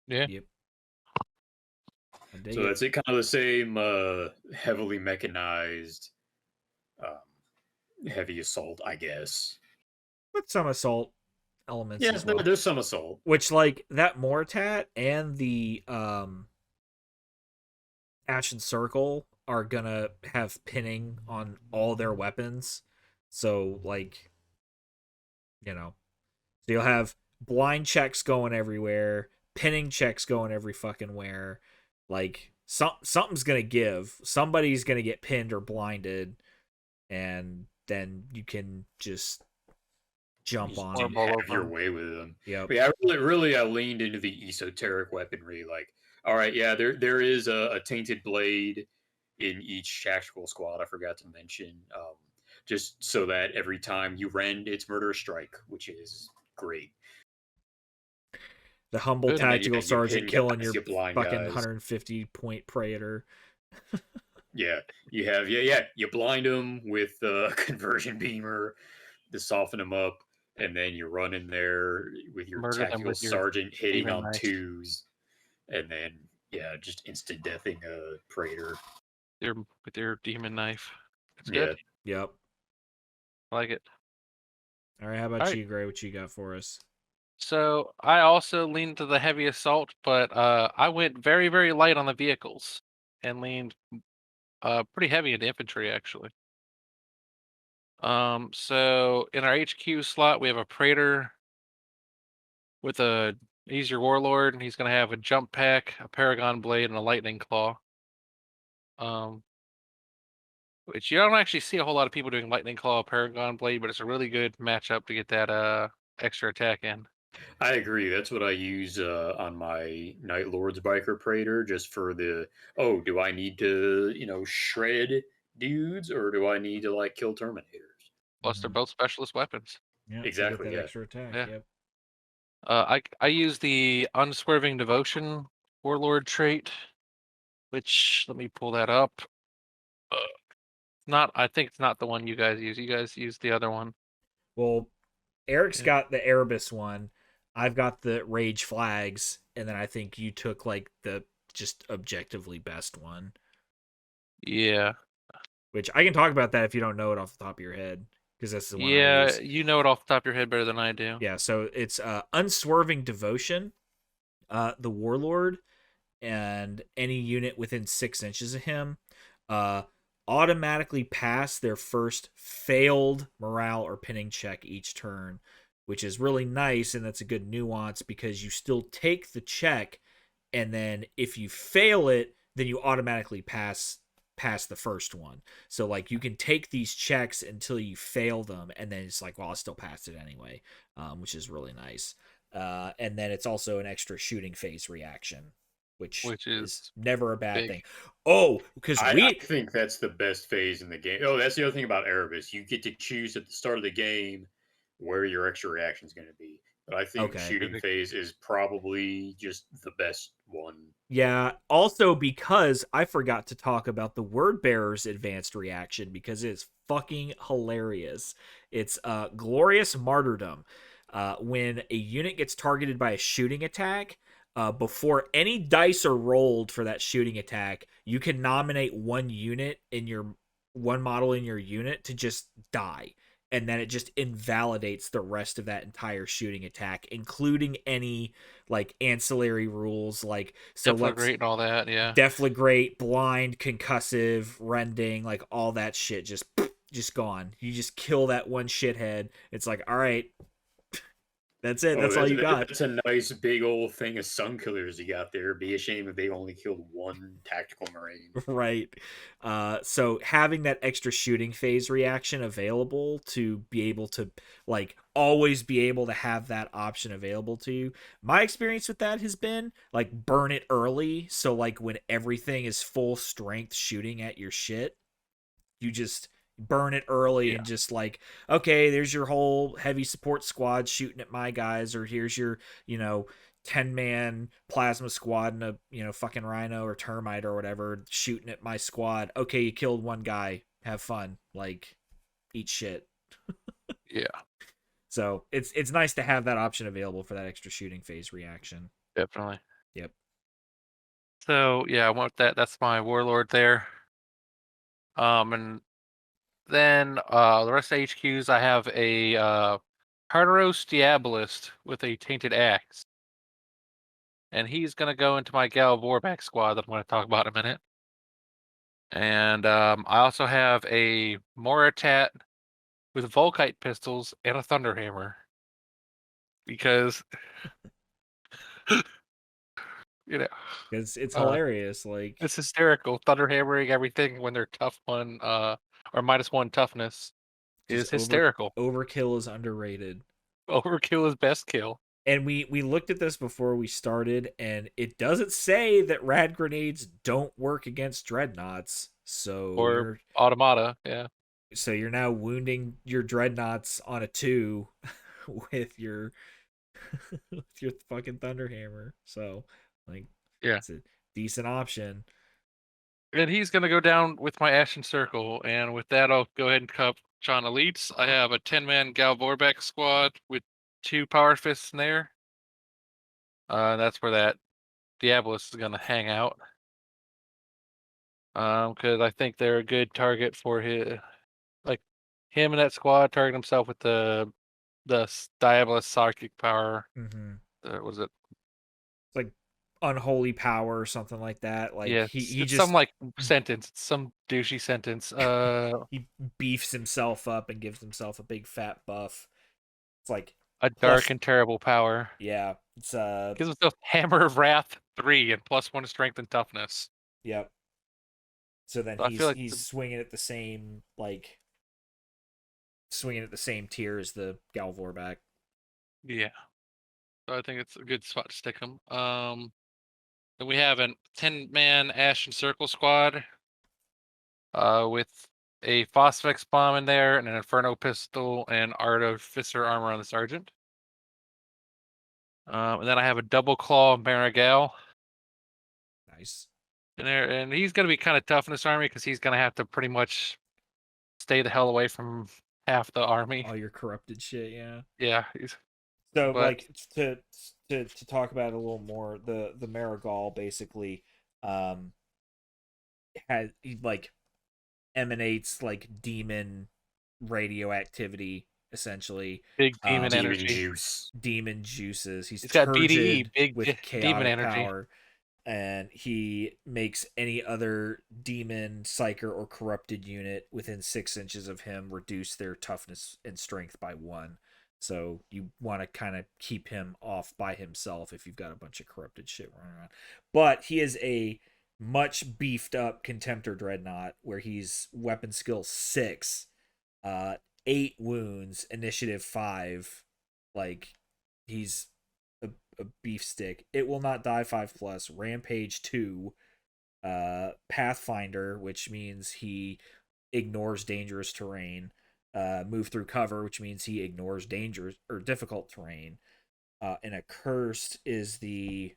Yeah. Yep. So that's it, kind of the same heavily mechanized heavy assault, I guess. With some assault elements. Yeah, as well. there's some assault. Which, like, that Mortat and the Action Circle are gonna have pinning on all their weapons. So, like, so you'll have blind checks going everywhere, pinning checks going every fucking where. Like, something's gonna give. Somebody's gonna get pinned or blinded, and then you can just jump on them. Have your way with them. Yeah. Yeah, I leaned into the esoteric weaponry. Like, all right, yeah, there is a tainted blade in each tactical squad. I forgot to mention, just so that every time you rend, it's murder strike, which is great. The humble tactical sergeant killing your fucking guys. 150 point praetor. Yeah, you blind them with a conversion beamer to soften them up, and then you run in there with your tactical sergeant hitting on 2s, and then just instant deathing a praetor. With their demon knife. It's good. Yep. I like it. All right, how about you, Grey? What you got for us? So I also leaned to the heavy assault, but I went very, very light on the vehicles and leaned pretty heavy into infantry, actually. So in our HQ slot, we have a praetor with he's your warlord, and he's going to have a jump pack, a paragon blade, and a lightning claw. Which you don't actually see a whole lot of people doing lightning claw, paragon blade, but it's a really good matchup to get that extra attack in. I agree. That's what I use on my Night Lord's Biker Praetor, just for the, do I need to, shred dudes, or do I need to, like, kill Terminators? Plus, they're both specialist weapons. Yeah, exactly. That extra attack. Yeah. Yep. I use the Unswerving Devotion Warlord trait, which, let me pull that up. I think it's not the one you guys use. You guys use the other one. Well, Eric's got the Erebus one. I've got the Rage Flags, and then I think you took, like, the just objectively best one. Yeah. Which I can talk about that if you don't know it off the top of your head, because that's the one. Yeah, I use. You know it off the top of your head better than I do. Yeah, so it's Unswerving Devotion, the Warlord, and any unit within 6 inches of him. automatically pass their first failed morale or pinning check each turn, which is really nice, and that's a good nuance because you still take the check, and then if you fail it, then you automatically pass the first one. So like you can take these checks until you fail them, and then it's like, well, I still passed it anyway, which is really nice. And then it's also an extra shooting phase reaction, which which is is never a bad big. thing. Oh, because I think that's the best phase in the game. Oh, that's the other thing about Erebus. You get to choose at the start of the game where your extra reaction is going to be. But I think okay. shooting phase is probably just the best one. Yeah, also because I forgot to talk about the word bearer's advanced reaction because it's fucking hilarious. It's glorious martyrdom. When a unit gets targeted by a shooting attack, before any dice are rolled for that shooting attack, you can nominate one model in your unit to just die, and then it just invalidates the rest of that entire shooting attack, including any like ancillary rules, like so Definitely let's great and all that. Yeah. deflagrate, blind, concussive, rending, like all that shit just gone. You just kill that one shithead. It's like, all right, that's it. Oh, That's all you got. that's a nice big old thing of sun killers you got there. Be a shame if they only killed one tactical marine. Right. So having that extra shooting phase reaction available to be able to like always be able to have that option available to you. My experience with that has been like burn it early. So like when everything is full strength shooting at your shit, you just burn it early Yeah. and just like, okay, there's your whole heavy support squad shooting at my guys, or here's your, 10-man plasma squad and a, fucking rhino or termite or whatever shooting at my squad. Okay, you killed one guy. Have fun. Like, eat shit. Yeah. So it's nice to have that option available for that extra shooting phase reaction. Definitely. Yep. So yeah, I want that. That's my warlord there. And then the rest of HQs, I have a Tartaros Diabolist with a tainted axe, and he's gonna go into my Gal Vorback squad that I'm gonna talk about in a minute. And I also have a Moritat with Volkite pistols and a Thunderhammer because you know Because it's uh, hilarious. Like, it's hysterical. Thunderhammering everything when they're tough one or -1 toughness just is hysterical. overkill is underrated. Overkill is best kill. And we looked at this before we started, and it doesn't say that rad grenades don't work against dreadnoughts. So Or automata, yeah. you're now wounding your dreadnoughts on a 2 with your with your fucking thunderhammer. So like, Yeah. it's a decent option. And he's gonna go down with my Ashen Circle, and with that I'll go ahead and cup John Elites. I have a 10-man Gal Vorbeck squad with 2 Power Fists in there. That's where that Diabolist is gonna hang out. Because I think they're a good target for his, like him and that squad target himself with the Diabolist psychic power. Was it? It's like unholy power or something like that. Like Yeah, he it's just some like sentence, it's some douchey sentence. he beefs himself up and gives himself a big fat buff. It's like A plus, dark and terrible power. yeah, it's Gives himself Hammer of Wrath 3 and +1 strength and toughness. yep. So then So I feel like he's swinging at the same tier as the Galvorback. yeah. So I think it's a good spot to stick him. Then we have a 10-man Ashen Circle squad with a Phosphex bomb in there and an Inferno pistol and Artificer armor on the sergeant. And then I have a double claw Marigal Nice. in there, and he's going to be kind of tough in this army because he's going to have to pretty much stay the hell away from half the army. All your corrupted shit, yeah. Yeah. So But like to talk about it a little more, the Marigal basically has like emanates like demon radioactivity essentially. big demon Demon energy. juice. Demon juices. He's It's got BDE, turgid big with demon chaotic energy. power. and he makes any other demon, psyker, or corrupted unit within 6 inches of him reduce their toughness and strength by 1. So you want to kind of keep him off by himself if you've got a bunch of corrupted shit running around. But he is a much beefed up Contemptor Dreadnought where he's weapon skill 6, 8 wounds, initiative 5. Like, he's a beef stick. It will not die 5+, rampage 2, pathfinder, which means he ignores dangerous terrain, move through cover, which means he ignores dangerous or difficult terrain, and accursed is the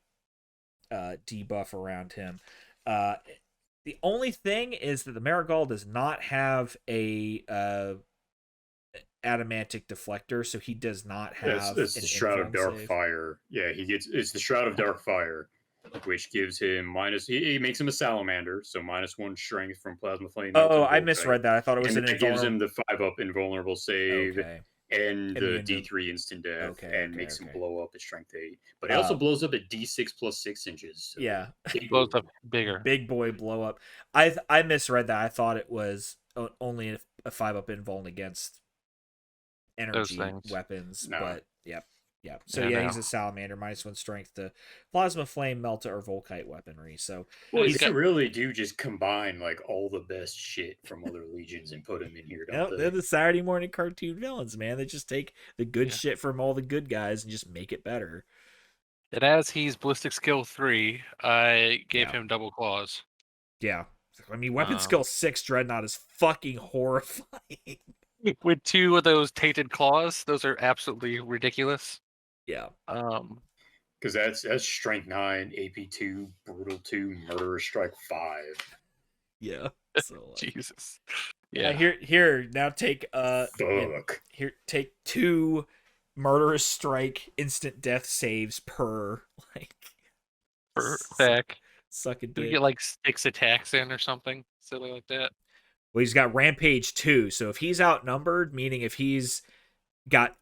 debuff around him. The only thing is that the Marigal does not have a adamantic deflector, so he does not have it's an the Shroud of Dark save. Fire. Yeah, it's the Shroud of Dark Fire, which gives him minus. He makes him a salamander, so -1 strength from plasma flame. Oh, I misread that. I thought it was and an that gives him invulnerable. the 5+ invulnerable save. Okay. And the Immune to- D3 instant death, Okay, and makes him okay. blow up at strength 8. But it also blows up at D6 plus 6 inches. So Yeah. It blows up bigger. Big boy blow up. I misread that. I thought it was only a 5+ invuln against energy weapons, No. but yep. Yeah. So Yeah, he's a salamander, -1 strength to plasma flame, melta, or volkite weaponry. So well, he's you got- really do just combine like all the best shit from other legions and put them in here, don't they're the Saturday morning cartoon villains, man. They just take the good shit from all the good guys and just make it better. And as he's ballistic skill 3, I gave him double claws. Yeah. I mean, weapon skill 6 Dreadnought is fucking horrifying. With 2 of those tainted claws, those are absolutely ridiculous. Yeah. Because that's strength 9, AP 2, brutal 2, murderous strike 5. Yeah. So Jesus. Yeah. Here now take Fuck. Here take 2 murderous strike instant death saves per like Back. Suck a dick. Do you get like 6 attacks in or something silly like that? Well, he's got rampage 2, so if he's outnumbered, meaning if he's got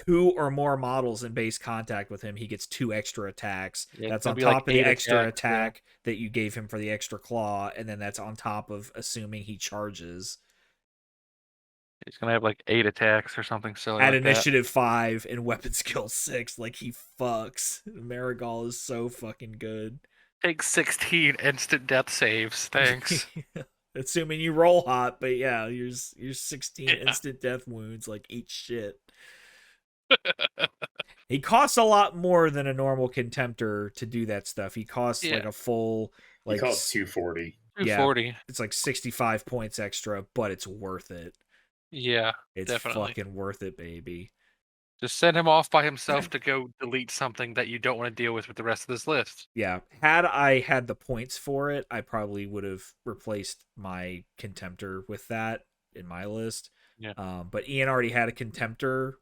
2 or more models in base contact with him, he gets 2 extra attacks. Yeah, that's on top like of the 8 extra attacks, attack that you gave him for the extra claw, and then that's on top of assuming he charges. He's gonna have like 8 attacks or something silly At like initiative 5 and weapon skill 6, like he fucks. Marigal is so fucking good. Take 16 instant death saves. Thanks. Assuming you roll hot, but yeah, you're 16 instant death wounds, like eat shit. He costs a lot more than a normal Contemptor to do that stuff. He costs like a full He costs 240. 240. Yeah, it's like 65 points extra, but it's worth it. Yeah, it's definitely fucking worth it, baby. Just send him off by himself to go delete something that you don't want to deal with the rest of this list. Yeah, had I had the points for it, I probably would have replaced my Contemptor with that in my list. Yeah. But Ian already had a Contemptor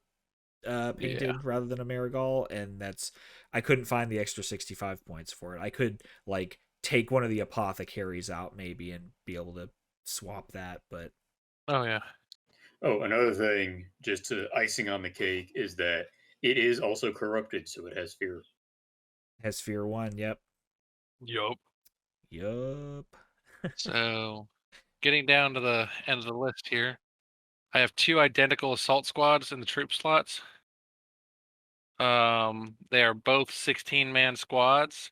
painted rather than a Marigal, and I couldn't find the extra 65 points for it. I could like take one of the apothecaries out maybe and be able to swap that, but oh yeah. Oh, another thing, just to icing on the cake, is that it is also corrupted, so it has fear. Has fear 1, yep. Yup. So, getting down to the end of the list here, I have 2 identical assault squads in the troop slots. They are both 16-man squads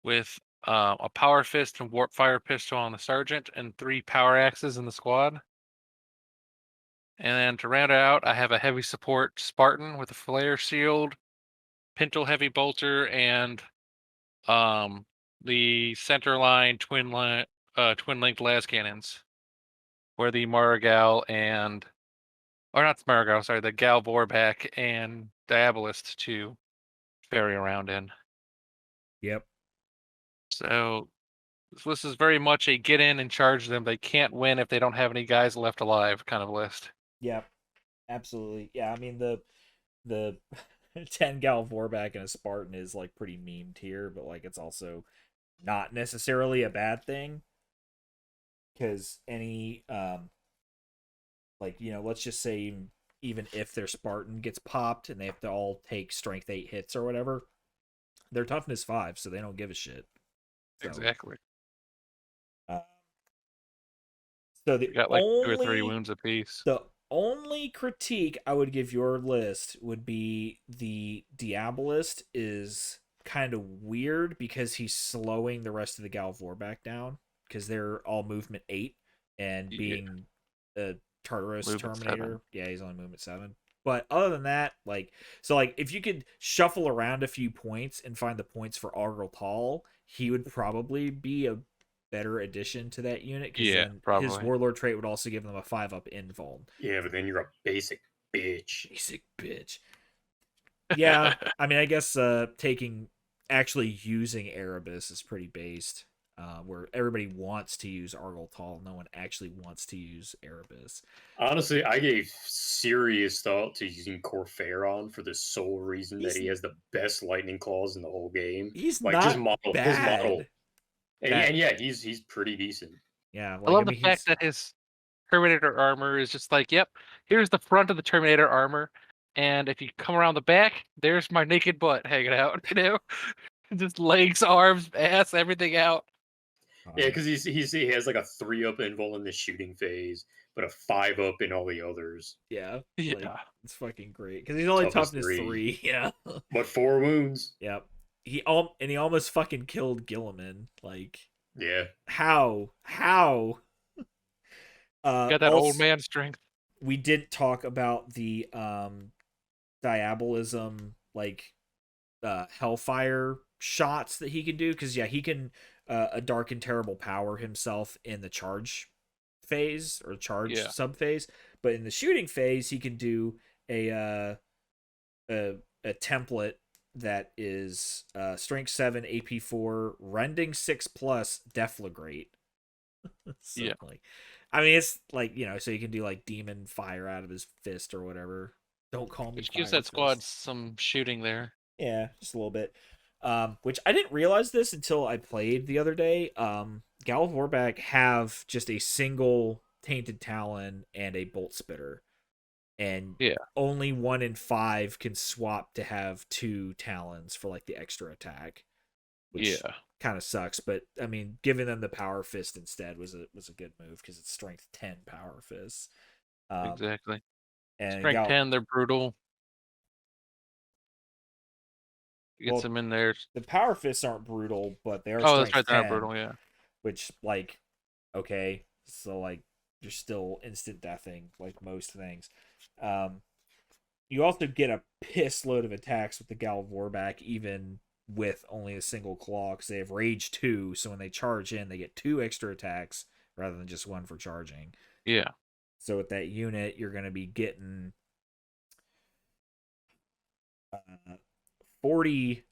with a power fist and warp fire pistol on the sergeant and 3 power axes in the squad. And then to round it out, I have a heavy support Spartan with a flare shield, Pintle heavy bolter, and the center line twin linked las cannons, where the Maru-scars and not the Maru-scars, sorry, the Gal Vorback and Diabolist to ferry around in. Yep. So this list is very much a get in and charge them. They can't win if they don't have any guys left alive kind of list. Yep. Absolutely. Yeah, I mean the 10 Gal Vorback and a Spartan is like pretty memed here, but like it's also not necessarily a bad thing. Because any like, you know, let's just say even if their Spartan gets popped and they have to all take strength 8 hits or whatever, they're toughness 5, so they don't give a shit. So, Exactly. So We got like 2 or 3 wounds apiece. the only critique I would give your list would be the Diabolist is kind of weird because he's slowing the rest of the Galvorback down because they're all movement 8 and being a Tartarus Movement Terminator. 7. Yeah, he's only movement 7. But other than that, like, so like if you could shuffle around a few points and find the points for Argel Tall, he would probably be a better addition to that unit because then probably. his Warlord trait would also give them a 5-up invuln. Yeah, but then you're a basic bitch. Basic bitch. Yeah, I mean, I guess actually using Erebus is pretty based. Where everybody wants to use Argel Tall, no one actually wants to use Erebus. Honestly, I gave serious thought to using Corphaeron for the sole reason that he has the best lightning claws in the whole game. He's like not just model bad. his model. And yeah, he's pretty decent. Yeah, I love the fact that his Terminator armor is just like, yep, here's the front of the Terminator armor, and if you come around the back, there's my naked butt hanging out, you know? Just legs, arms, ass, everything out. Yeah, because he has like a 3-up invul in the shooting phase, but a 5-up in all the others. Yeah. Yeah. Like, it's fucking great. Because he's only toughness 3. Yeah. But 4 wounds. Yep. He almost fucking killed Gilliman. Like, yeah. How? Got that old man strength. We didn't talk about the Diabolism, like Hellfire shots that he can do, because yeah, he can a dark and terrible power himself in the charge phase or charge sub phase, but in the shooting phase he can do a template that is strength 7, AP 4, rending 6+, deflagrate. So like, I mean, it's like, you know, so you can do like demon fire out of his fist or whatever. Don't call me. Which gives that squad some shooting there. Yeah, just a little bit. Which I didn't realize this until I played the other day. Gal Vorback have just a single Tainted Talon and a Bolt Spitter. And only 1 in 5 can swap to have 2 Talons for like the extra attack. Which kind of sucks, but I mean, giving them the Power Fist instead was a good move because it's strength 10 Power Fist. Exactly. And strength 10, they're brutal. Get them in there. The Power Fists aren't brutal, but they are. Oh, that's right, they're not brutal. Yeah. Which, like, okay, so like you're still instant deathing like most things. You also get a piss load of attacks with the Gal Vorback, even with only a single claw, because they have Rage 2, so when they charge in, they get 2 extra attacks rather than just 1 for charging. Yeah. So with that unit, you're going to be getting 40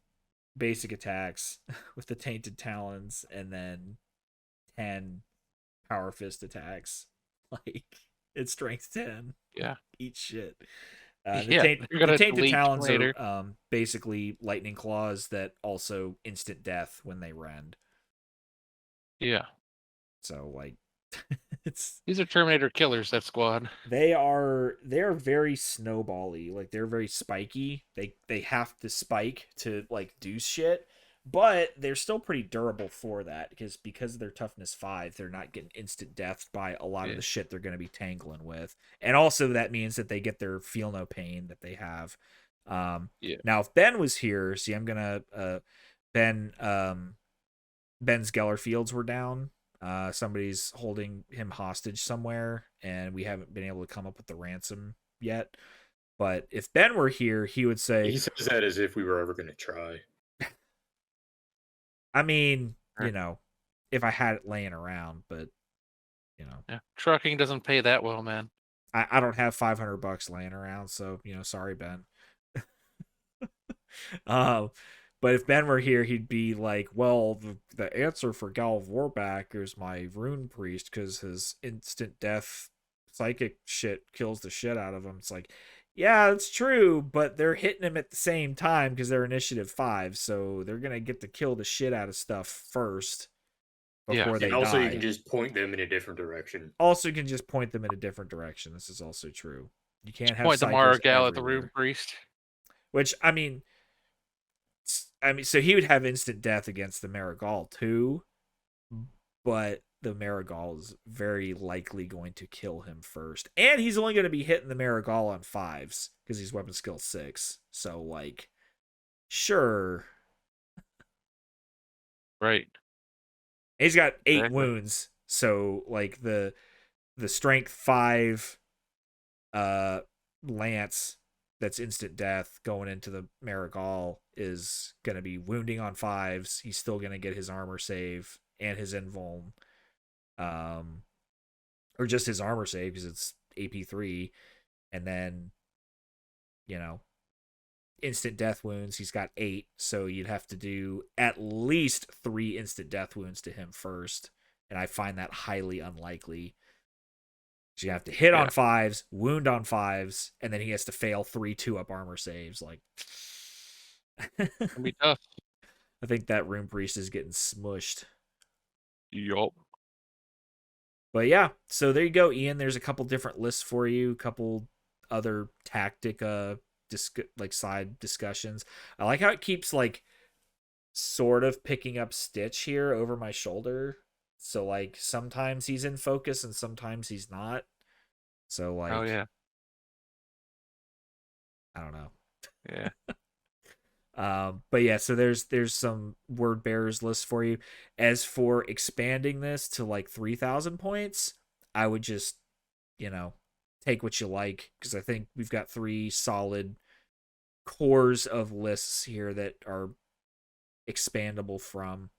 basic attacks with the Tainted Talons, and then 10 Power Fist attacks. Like, it's strength 10. Yeah. Eat shit. The Tainted Talons later. Are basically lightning claws that also instant death when they rend. Yeah. So like, these are Terminator killers. That squad. They're very snowbally. Like, they're very spiky. They have to spike to like do shit, but they're still pretty durable for that because of their toughness 5. They're not getting instant death by a lot of the shit they're going to be tangling with, and also that means that they get their feel no pain that they have. Now if Ben was here, see, I'm gonna Ben's Geller fields were down. Somebody's holding him hostage somewhere, and we haven't been able to come up with the ransom yet. But if Ben were here, he would say... He says that as if we were ever going to try. I mean, you know, if I had it laying around, but, you know. Yeah, trucking doesn't pay that well, man. I don't have $500 laying around, so, you know, sorry, Ben. But if Ben were here, he'd be like, well, the answer for Gal Vorback is my Rune Priest, because his instant death psychic shit kills the shit out of him. It's like, yeah, it's true, but they're hitting him at the same time because they're initiative 5, so they're going to get to kill the shit out of stuff first before they die. Also, you can just point them in a different direction. Also, you can just point them in a different direction. This is also true. You can't have point the Argel at the Rune Priest. Which, I mean... I mean, so he would have instant death against the Marigal too, but the Marigal is very likely going to kill him first, and he's only going to be hitting the Marigal on 5s because he's weapon skill 6. So like, sure, Right. he's got 8 Exactly. wounds, so like the strength 5 lance that's instant death going into the Marigal is going to be wounding on 5s. He's still going to get his armor save and his invuln, or just his armor save because it's AP3, and then instant death wounds. He's got 8, so you'd have to do at least 3 instant death wounds to him first, and I find that highly unlikely. So you have to hit on 5s, wound on 5s, and then he has to fail 3 2-up armor saves. Like, It'll be tough. I think that Rune Priest is getting smushed. Yup. But yeah, so there you go, Ian. There's a couple different lists for you, a couple other tactic like side discussions. I like how it keeps like sort of picking up Stitch here over my shoulder. So like sometimes he's in focus and sometimes he's not. So like, Oh yeah. I don't know. Yeah. But yeah, so there's some word bearers lists for you. As for expanding this to like 3,000 points, I would just, take what you like, because I think we've got 3 solid cores of lists here that are expandable from.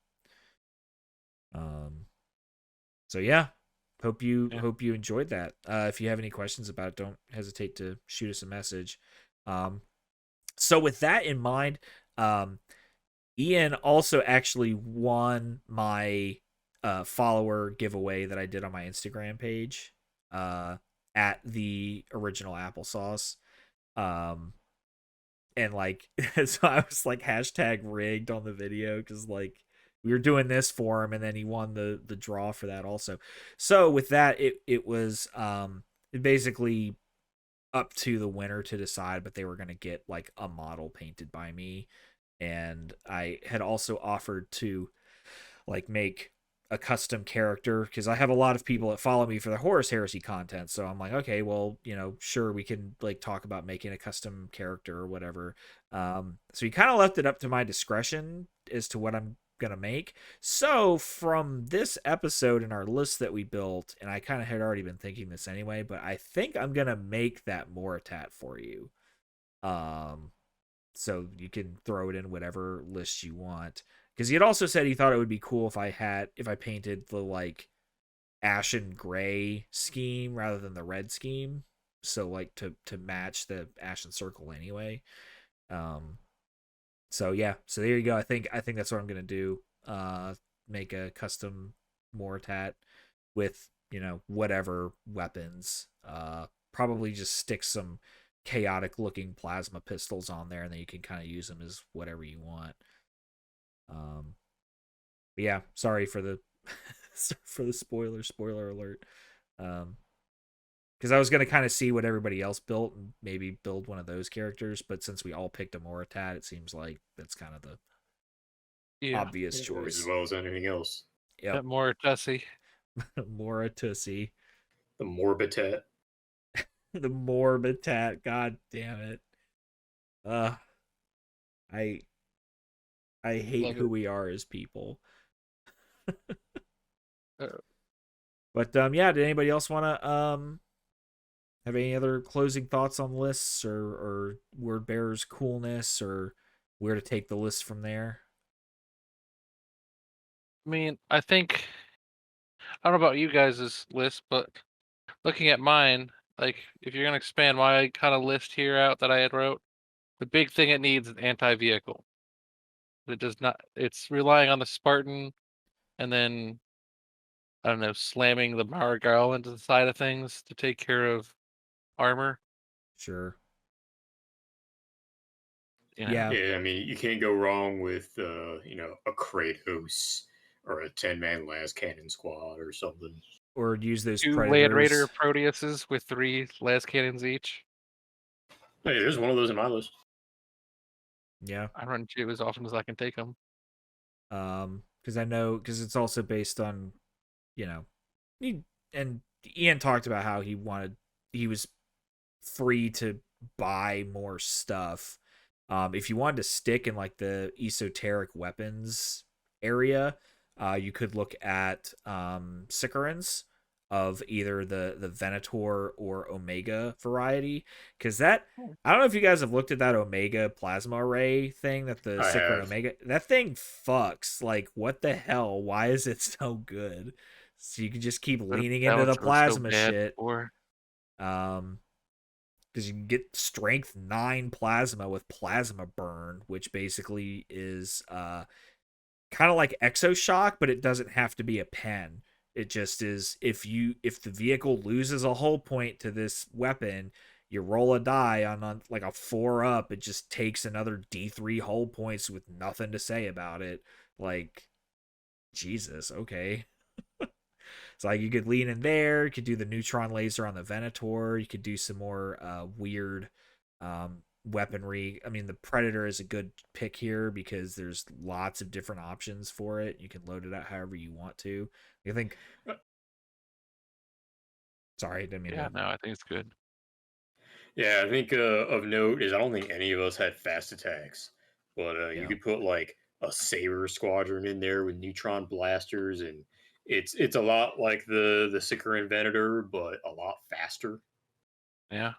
So yeah, hope you enjoyed that. If you have any questions about it, don't hesitate to shoot us a message. So with that in mind, Ian also actually won my follower giveaway that I did on my Instagram page at the original applesauce. And like, so I was like #rigged on the video because like we were doing this for him, and then he won the draw for that also. So with that, it was basically up to the winner to decide, but they were going to get like a model painted by me, and I had also offered to like make a custom character because I have a lot of people that follow me for the Horus Heresy content. So I'm like, okay, well, sure, we can like talk about making a custom character or whatever. So he kind of left it up to my discretion as to what I'm gonna make. So from this episode in our list that we built, and I kind of had already been thinking this anyway, but I think I'm gonna make that Moratat for you. So you can throw it in whatever list you want. Because he had also said he thought it would be cool if I painted the like ashen gray scheme rather than the red scheme. So like to match the ashen circle anyway. So yeah, so there you go. I think that's what I'm gonna do. Make a custom Moratat with whatever weapons. Probably just stick some chaotic looking plasma pistols on there, and then you can kind of use them as whatever you want. But yeah, sorry for the spoiler alert. Because I was gonna kind of see what everybody else built and maybe build one of those characters, but since we all picked a Moratat, it seems like that's kind of the obvious choice. As well as anything else. Yeah, Moratussi. Moratussi. The Morbitat. The Morbitat. God damn it. I hate Love who it. we are as people. Uh, But yeah, did anybody else want to have any other closing thoughts on lists or word bearers coolness or where to take the list from there? I mean, I think I don't know about you guys' list, but looking at mine, like if you're gonna expand my kind of list here out that I had wrote, the big thing it needs is anti-vehicle. It does not. It's relying on the Spartan, and then I don't know, slamming the Maru-scars into the side of things to take care of armor. Sure. Yeah. Yeah, I mean, you can't go wrong with a Kratos or a 10-man last cannon squad or something. Or use those 2 predators. Land Raider Proteuses with 3 las cannons each. Hey, there's one of those in my list. Yeah. I run 2 as often as I can take them. Because I know, because it's also based on, you know, and Ian talked about how he was free to buy more stuff. If you wanted to stick in like the esoteric weapons area, you could look at Sicarans of either the Venator or Omega variety, because that, I don't know if you guys have looked at that Omega plasma array thing that the I Sicaran have. Omega, that thing fucks. Like, what the hell? Why is it so good? So you can just keep But leaning into the balance, it was so plasma bad shit. before. Because you can get strength 9 plasma with plasma burn, which basically is kind of like exoshock, but it doesn't have to be a pen. It just is, if the vehicle loses a hull point to this weapon, you roll a die on like a 4 up, it just takes another D3 hull points with nothing to say about it. Like, Jesus, okay. It's like you could lean in there, you could do the neutron laser on the Venator, you could do some more weird weaponry. I mean, the Predator is a good pick here because there's lots of different options for it. You can load it out however you want to. I think. Sorry, I didn't mean Yeah, to. no, I think it's good. Yeah, I think of note is I don't think any of us had fast attacks, but you Yeah. could put like a Saber squadron in there with neutron blasters, and it's a lot like the Sicker Inventor, but a lot faster Yeah.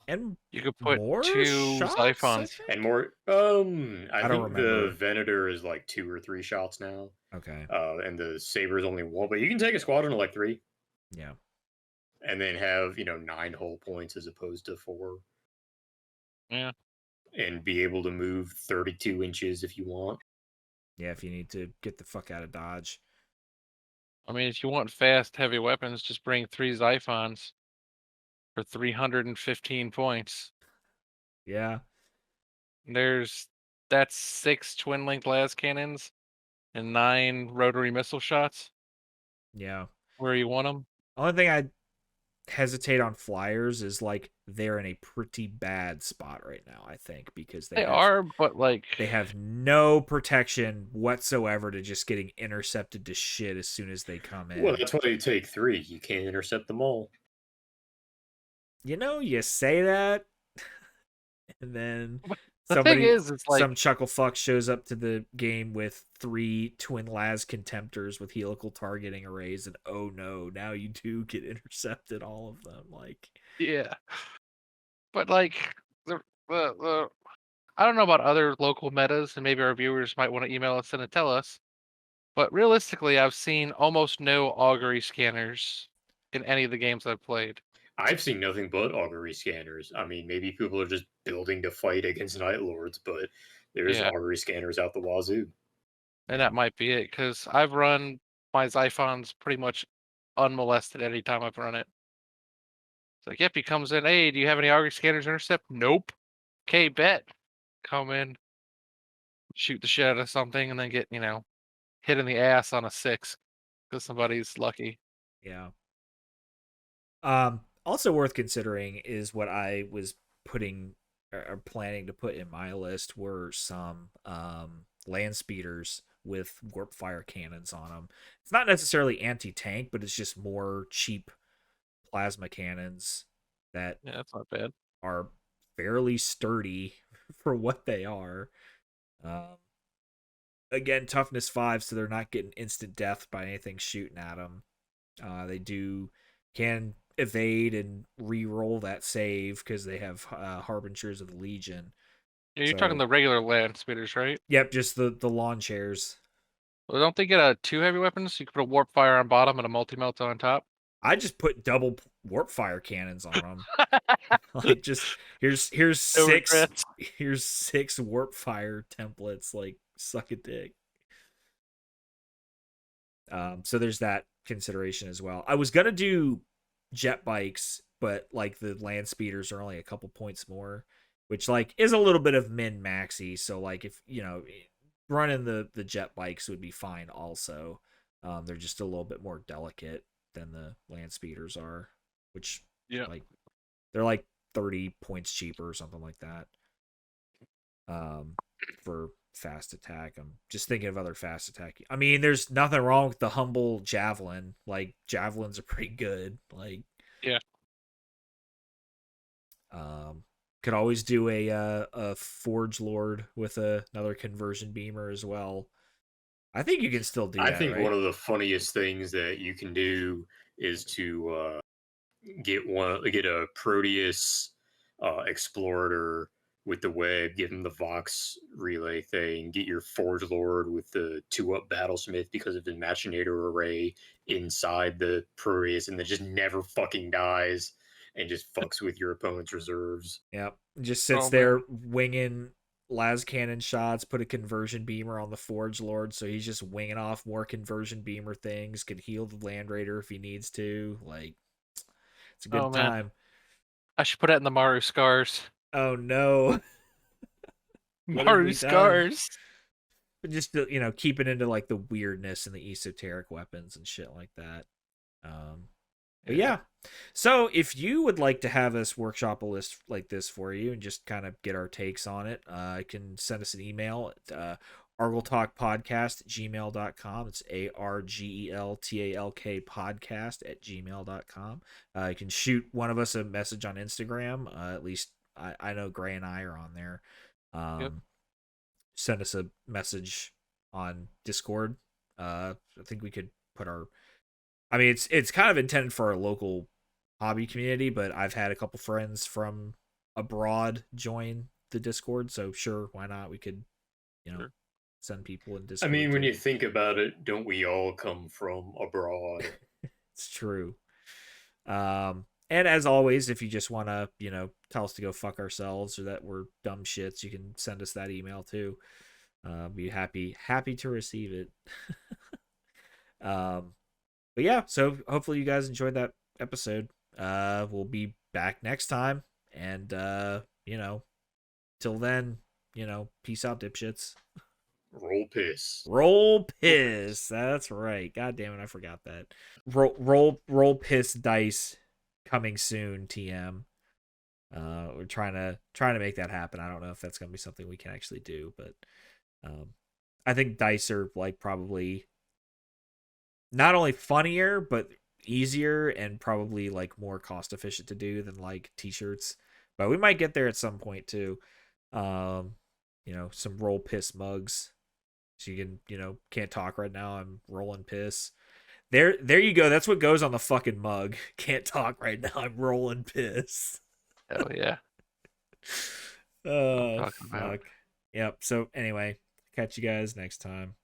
And You could put more 2 shots, I Xiphons. and think. more. I I don't think the remember. Venator is like 2 or 3 shots now, Okay. and the Saber is only 1. But you can take a squadron of like 3, Yeah. and then have 9 hull points as opposed to 4, Yeah. and be able to move 32 inches if you want. Yeah, if you need to get the fuck out of Dodge. I mean, if you want fast, heavy weapons, just bring 3 Xiphons for 315 points. Yeah. That's 6 twin-linked las cannons and 9 rotary missile shots Yeah. where you want them. Only thing I hesitate on flyers is like they're in a pretty bad spot right now, I think, because They are, but they have no protection whatsoever to just getting intercepted to shit as soon as they come Well, in. that's why you take 3. You can't intercept them all. You say that, and then the thing somebody, is, it's some like, chuckle fuck shows up to the game with 3 twin las contemptors with helical targeting arrays, and oh no, now you do get intercepted, all of them. Like, yeah. But like the I don't know about other local metas, and maybe our viewers might want to email us and tell us. But realistically, I've seen almost no augury scanners in any of the games I've played. I've seen nothing but augury scanners. I mean, maybe people are just building to fight against Night Lords, but there's Yeah, augury scanners out the wazoo. and yeah, that might be it because I've run my Xiphons pretty much unmolested anytime I've run it. It's like, yep, he comes in. Hey, do you have any augury scanners intercept? Nope. Okay, bet. Come in, shoot the shit out of something, and then get hit in the ass on a 6 because somebody's lucky. yeah. Also worth considering is what I was putting or planning to put in my list were some land speeders with warp fire cannons on them. It's not necessarily anti-tank, but it's just more cheap plasma cannons that Yeah, that's not bad. are fairly sturdy for what they are. Um, Again, toughness 5, so they're not getting instant death by anything shooting at them. They can evade and re-roll that save because they have harbingers of the Legion. Yeah, you're talking So, the regular land speeders, right? yep, just the lawn chairs. Well, don't they get 2 heavy weapons? You can put a warp fire on bottom and a multi-melt on top. I just put double warp fire cannons on them. Like, just here's No six regrets. here's 6 warp fire templates. Like, suck a dick. So there's that consideration as well. I was gonna do jet bikes, but like the land speeders are only a couple points more, which like is a little bit of min maxy. So like, if running the jet bikes would be fine also. They're just a little bit more delicate than the land speeders are, which Yeah. like they're like 30 points cheaper or something like that. for fast attack. I'm just thinking of other fast attack. I mean, there's nothing wrong with the humble javelin. Like javelins are pretty good. Like Yeah. Could always do a Forge Lord with another conversion beamer as well. I think you can still do I that, think right? one of the funniest things that you can do is to get a Proteus Explorer with the web, give him the Vox relay thing, get your Forge Lord with the 2-up Battlesmith because of the Machinator array inside the Proteus, and then just never fucking dies and just fucks with your opponent's reserves. Yep. Just sits Oh, man. there winging las cannon shots, put a conversion beamer on the Forge Lord, so he's just winging off more conversion beamer things, could heal the Land Raider if he needs to. Like, it's a Oh, good man. time. I should put it in the Maru-scars. Oh no. What have we done? Maru-scars. But just to, keep it into like the weirdness and the esoteric weapons and shit like that. But yeah. So if you would like to have us workshop a list like this for you and just kind of get our takes on it, you can send us an email at argeltalkpodcast@gmail.com. It's ARGELTALK podcast@gmail.com. You can shoot one of us a message on Instagram. At least I know Grey and I are on there. Send us a message on Discord. I think we could put our... I mean, it's kind of intended for our local hobby community, but I've had a couple friends from abroad join the Discord, so sure, why not? We could, Sure. send people in I Discord. mean, when too. you think about it, don't we all come from abroad? It's true. And as always, if you just want to, tell us to go fuck ourselves or that we're dumb shits, you can send us that email too. Be happy to receive it. But yeah, so hopefully you guys enjoyed that episode. We'll be back next time, and till then, peace out, dipshits. Roll piss. Roll piss. That's right. God damn it, I forgot that. Roll piss dice coming soon. TM. We're trying to make that happen. I don't know if that's gonna be something we can actually do, but I think dice are like probably not only funnier but easier and probably like more cost efficient to do than like t-shirts. But we might get there at some point too. Some roll piss mugs. So you can, can't talk right now. I'm rolling piss. There you go. That's what goes on the fucking mug. Can't talk right now. I'm rolling piss. Hell yeah. Oh, talking about. fuck. Yep. So anyway, catch you guys next time.